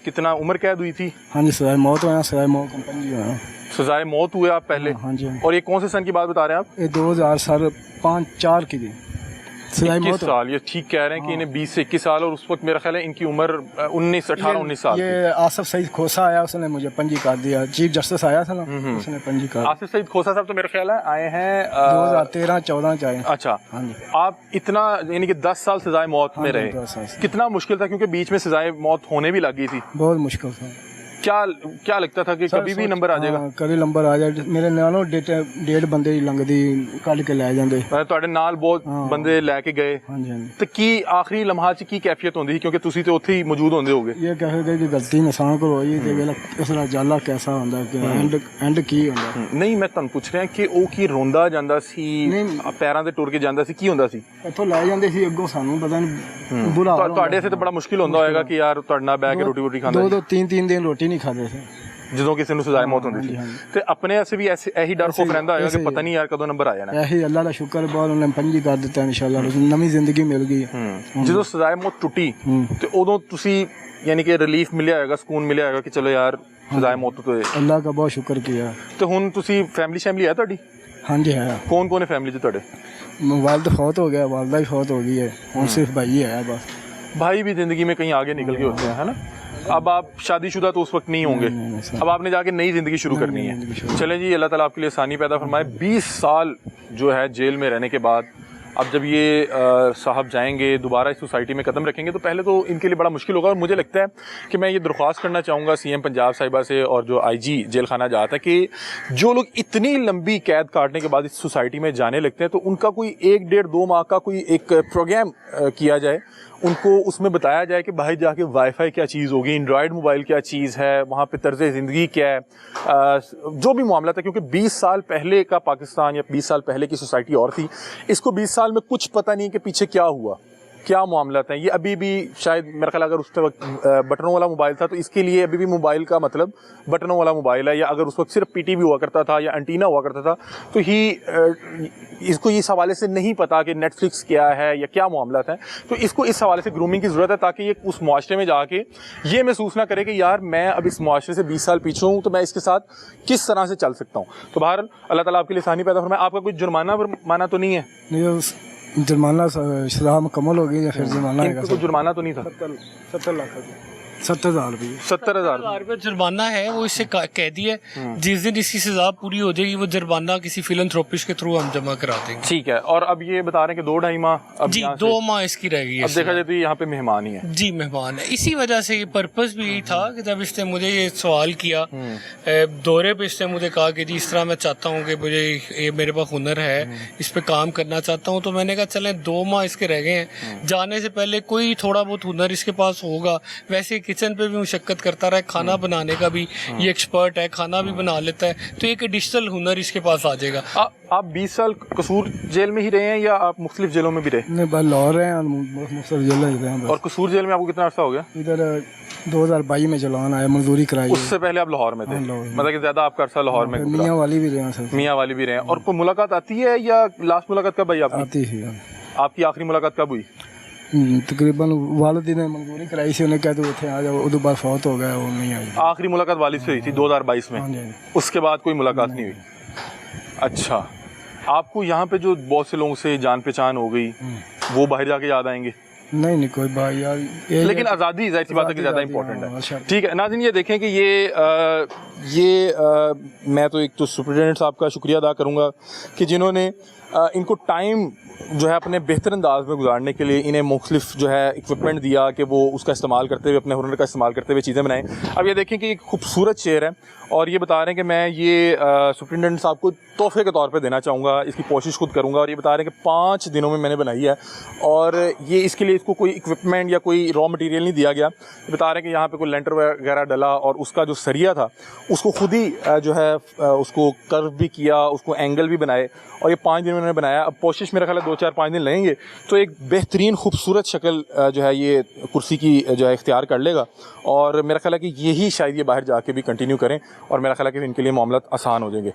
[SPEAKER 1] कितना उम्र कैद हुई थी?
[SPEAKER 14] हाँ जी, सजाए मौत हुआ, सजाए मौत कंपनी हुआ।
[SPEAKER 1] सजाए मौत हुए आप पहले?
[SPEAKER 14] हाँ जी।
[SPEAKER 1] और ये कौन से सन की बात बता रहे हैं आप?
[SPEAKER 14] ये 2005-4 की थी सजाए
[SPEAKER 1] 21
[SPEAKER 14] मौत।
[SPEAKER 1] साल, ये ठीक कह रहे हैं कि इन्हें 20 से 21 साल, और उस वक्त मेरा ख्याल है इनकी उम्र 18-19 साल थी।
[SPEAKER 14] ये आसिफ सईद खोसा आया, उसने मुझे पंजी काट दिया। चीफ जस्टिस आया था ना, उसने पंजी काट।
[SPEAKER 1] आसिफ सईद खोसा साहब तो मेरा ख्याल है आए हैं
[SPEAKER 14] 2013-14 से आए।
[SPEAKER 1] अच्छा।
[SPEAKER 14] हाँ जी।
[SPEAKER 1] आप इतना यानी कि 10 साल सजाए मौत में रहे। कितना मुश्किल था, क्योंकि बीच में सजाए मौत होने भी लगी थी?
[SPEAKER 14] बहुत मुश्किल था।
[SPEAKER 1] क्या लगता था कि कभी भी नंबर आ जाएगा?
[SPEAKER 14] कभी नंबर आ जाए। मेरे नालों डेढ़ बंदे ही लंघदी कल के लै जाते।
[SPEAKER 1] ਤੁਹਾਡੇ ਨਾਲ ਬਹੁਤ ਬੰਦੇ ਲੈ ਕੇ ਗਏ ਤੇ ਕੀ ਆਖਰੀ ਲਮਹਾ 'ਚ ਕੀ ਕੈਫੀਅਤ ਹੁੰਦੀ ਸੀ, ਕਿਉਂਕਿ ਤੁਸੀਂ ਤੇ ਉੱਥੇ ਹੀ ਮੌਜੂਦ ਹੁੰਦੇ ਹੋਗੇ?
[SPEAKER 14] ਇਹ ਕਹੇਗਾ ਕਿ ਗਲਤੀ ਇਨਸਾਨ ਕੋਲ ਹੋਈ ਤੇ ਵੇਲਾ ਇਸ ਦਾ ਜਾਲਾ ਕੈਸਾ ਹੁੰਦਾ ਕਿ ਐਂਡ ਕੀ ਹੁੰਦਾ।
[SPEAKER 1] ਨਹੀਂ, ਮੈਂ ਤੁਹਾਨੂੰ ਪੁੱਛ ਰਿਹਾ ਕਿ ਉਹ ਕੀ ਰੋਂਦਾ ਜਾਂਦਾ ਸੀ, ਪੈਰਾਂ ਤੇ ਟੁਰ ਕੇ ਜਾਂਦਾ ਸੀ, ਕੀ ਹੁੰਦਾ ਸੀ?
[SPEAKER 14] ਇੱਥੋਂ ਲੈ ਜਾਂਦੇ ਸੀ, ਅੱਗੋਂ ਸਾਨੂੰ ਪਤਾ ਨਹੀਂ ਬੁਰਾ ਹਾਲ।
[SPEAKER 1] ਤੁਹਾਡੇ ਵਾਸਤੇ ਤਾਂ ਬੜਾ ਮੁਸ਼ਕਿਲ ਹੁੰਦਾ ਹੋਏਗਾ ਕਿ ਯਾਰ ਤੁਹਾਡੇ ਨਾਲ ਬਹਿ ਕੇ ਰੋਟੀ ਖਾਂਦਾ।
[SPEAKER 14] 2-3 ਦਿਨ ਰੋਟੀ ਨਹੀਂ ਖਾਂਦੇ ਸੀ
[SPEAKER 1] ਜਦੋਂ ਕਿਸੇ ਨੂੰ ਸਜ਼ਾਏ ਮੌਤ ਹੁੰਦੀ ਸੀ। ਤੇ ਆਪਣੇ ਵਾਸਤੇ ਵੀ ਇਹੀ ਡਰ ਖੌਫ ਰਹਿੰਦਾ ਹੋਏਗਾ ਕਿ ਪਤਾ ਨਹੀਂ ਯਾਰ ਕਦੋਂ ਨੰਬਰ ਆ ਜਾਣਾ।
[SPEAKER 14] ਇਹੀ ਅੱਲਾਹ ਦਾ ਸ਼ੁਕਰ ਬਾਅਦ ਉਹਨੇ ਪੰਜੀ ਕਰ ਦਿੱਤਾ, ਇਨਸ਼ਾਅੱਲਾ ਨਵੀਂ ਜ਼ਿੰਦਗੀ ਮਿਲ ਗਈ।
[SPEAKER 1] ਜਦੋਂ ਸਜ਼ਾਏ ਮੌਤ ਟੁੱਟੀ ਤੇ ਉਦੋਂ ਤੁਸੀਂ ਯਾਨੀ ਕਿ ਰਿਲੀਫ ਮਿਲਿਆ ਹੋਏਗਾ, ਸਕੂਨ ਮਿਲਿਆ ਹੋਏਗਾ ਕਿ ਚਲੋ ਯਾਰ ਸਜ਼ਾਏ ਮੌਤ ਤੋਂ
[SPEAKER 14] ਅੱਲਾਹ ਦਾ ਬਹੁਤ ਸ਼ੁਕਰ ਕੀਤਾ।
[SPEAKER 1] ਤੇ ਹੁਣ ਤੁਸੀਂ ਫੈਮਿਲੀ ਹੈ ਤੁਹਾਡੀ?
[SPEAKER 14] ਹਾਂਜੀ ਹੈ।
[SPEAKER 1] ਕੌਣ ਕੌਣ ਹੈ ਫੈਮਿਲੀ 'ਚ ਤੁਹਾਡੇ?
[SPEAKER 14] वालिद फौत हो गया, वालदा भी फौत हो गई है, और सिर्फ भाई है बस।
[SPEAKER 1] भाई भी ज़िंदगी में कहीं आगे निकल के होते हैं, है ना? अब आप शादीशुदा तो उस वक्त नहीं होंगे, अब आपने जाके नई ज़िंदगी शुरू करनी है। चलें जी, अल्लाह ताला आपके लिए आसानी पैदा फरमाए। 20 साल जो है जेल में रहने के बाद अब जब ये साहब जाएंगे दोबारा इस सोसाइटी में कदम रखेंगे तो पहले तो इनके लिए बड़ा मुश्किल होगा। और मुझे लगता है कि मैं ये दरख्वास्त करना चाहूँगा सीएम पंजाब साहिबा से और जो आईजी जेल खाना जाता है कि जो लोग इतनी लंबी कैद काटने के बाद इस सोसाइटी में जाने लगते हैं तो उनका कोई 1-1.5-2 माह का कोई एक प्रोग्राम किया जाए, उनको उसमें बताया जाए कि भाई जाके वाईफाई क्या चीज़ होगी, एंड्रॉयड मोबाइल क्या चीज़ है, वहाँ पे तर्ज ज़िंदगी क्या है, जो भी मामला था। क्योंकि 20 साल पहले का पाकिस्तान या 20 साल पहले की सोसाइटी और थी, इसको 20 साल में कुछ पता नहीं कि पीछे क्या हुआ, क्या मामला था। ये अभी भी शायद मेरा ख्याल अगर उस वक्त बटनों वाला मोबाइल था तो इसके लिए अभी भी मोबाइल का मतलब बटनों वाला मोबाइल है, या अगर उस वक्त सिर्फ पीटीवी हुआ करता था या एंटीना हुआ करता था तो इसको इस हवाले से नहीं पता कि नेटफ्लिक्स क्या है या क्या मामला है। तो इसको इस हवाले से ग्रूमिंग की ज़रूरत है ताकि ये उस मुआशरे में जाके ये महसूस ना करे कि यार मैं अब इस मुआशरे से 20 साल पीछे हूँ तो मैं इसके साथ किस तरह से चल सकता हूँ। तो बहरहाल अल्लाह ताला आपके लिए आसानी पैदा फरमाए। आपका कोई जुर्माना माना तो नहीं है?
[SPEAKER 14] जुर्माना सजा मुकम्मल हो गई या फिर जुर्माना?
[SPEAKER 1] कोई जुर्माना तो नहीं था?
[SPEAKER 14] 70 लाख 70,000 रुपये।
[SPEAKER 8] 70,000 रुपये जुर्माना है, वो इससे कैदी है। जिस दिन इसकी सजा पूरी हो जाएगी वो जुर्माना किसी फिलंथ्रोपिस्ट के थ्रू हम जमा करा देंगे।
[SPEAKER 1] ठीक है। और अब ये बता रहे हैं कि 2-2.5 माह
[SPEAKER 8] जी 2 माह इसकी रह गई है।
[SPEAKER 1] अब देखा जाए तो यहाँ पे मेहमान ही है।
[SPEAKER 8] जी मेहमान है। इसी वजह से ये पर्पस भी यही था कि जब इसने मुझे ये सवाल किया दौरे पे, इसने मुझे कहा कि जी इस तरह मैं चाहता हूँ कि मुझे ये मेरे पास हुनर है, इस पे काम करना चाहता हूँ। तो मैंने कहा चलें 2 माह इसके रह गए हैं, जाने से पहले कोई थोड़ा बहुत हुनर इसके पास होगा। वैसे किचन पे भी मुशक्कत करता रहा, खाना बनाने का भी ये एक्सपर्ट है, खाना भी बना लेता है, तो एक एडिशनल हुनर इसके पास आ जाएगा।
[SPEAKER 1] आप 20 साल कसूर जेल में ही रहे हैं या आप मुख्तलिफ जेलों में भी रहे?
[SPEAKER 14] नहीं, बस लाहौर रहे हैं, मुख्तलिफ जेल में रहे हैं।
[SPEAKER 1] और कसूर जेल में आपको कितना अर्सा हो गया?
[SPEAKER 14] इधर 2022 में चलान आया, मजदूरी कराई।
[SPEAKER 1] उससे पहले आप लाहौर में थे? मतलब कि ज्यादा आपका अर्सा लाहौर में?
[SPEAKER 14] मियाँ वाली भी रहे हैं।
[SPEAKER 1] मियाँ वाली भी रहे हैं। और कोई मुलाकात आती है या लास्ट मुलाकात कब आई आपकी?
[SPEAKER 14] आती है।
[SPEAKER 1] आपकी आखिरी मुलाकात कब हुई?
[SPEAKER 14] तकरीबन वालिद ने मंजूरी कराई सी, उन्हें कहा तो उठे आ जाओ, उदो बाद फौत हो गया, वो नहीं आई।
[SPEAKER 1] आखिरी मुलाकात वालिद से हुई थी 2022 में? उसके बाद कोई मुलाकात नहीं हुई? अच्छा। आपको यहाँ पे जो बहुत से लोगों से जान पहचान हो गई वो बाहर जाके याद आएंगे?
[SPEAKER 14] नहीं कोई बात यार,
[SPEAKER 1] लेकिन आज़ादी ज़ाहिर सी बात है कि ज़्यादा इंपॉर्टेंट है। ठीक है नाज़रीन, ये देखें कि ये یہ میں تو ایک تو سپرنٹینڈنٹ صاحب کا شکریہ ادا کروں گا کہ جنہوں نے ان کو ٹائم جو ہے اپنے بہتر انداز میں گزارنے کے لیے انہیں مختلف جو ہے اکوپمنٹ دیا کہ وہ اس کا استعمال کرتے ہوئے اپنے ہنر کا استعمال کرتے ہوئے چیزیں بنائیں. اب یہ دیکھیں کہ ایک خوبصورت چیئر ہے اور یہ بتا رہے ہیں کہ میں یہ سپرنٹینڈنٹ صاحب کو تحفے کے طور پہ دینا چاہوں گا, اس کی کوشش خود کروں گا. اور یہ بتا رہے ہیں کہ 5 دنوں میں میں نے بنائی ہے اور یہ اس کے لیے اس کو کوئی اکوپمنٹ یا کوئی را مٹیریل نہیں دیا گیا. یہ بتا رہے ہیں کہ یہاں پہ کوئی لینٹر وغیرہ ڈلا اور اس کا جو سریا تھا اس کو خود ہی جو ہے اس کو کرو بھی کیا, اس کو اینگل بھی بنائے اور یہ 5 دن میں نے بنایا. اب کوشش میرا خیال ہے 2-4-5 دن لگیں گے تو ایک بہترین خوبصورت شکل جو ہے یہ کرسی کی جو ہے اختیار کر لے گا. اور میرا خیال ہے کہ یہی شاید یہ باہر جا کے بھی کنٹینیو کریں اور میرا خیال ہے کہ ان کے لیے معاملات آسان ہو جائیں گے.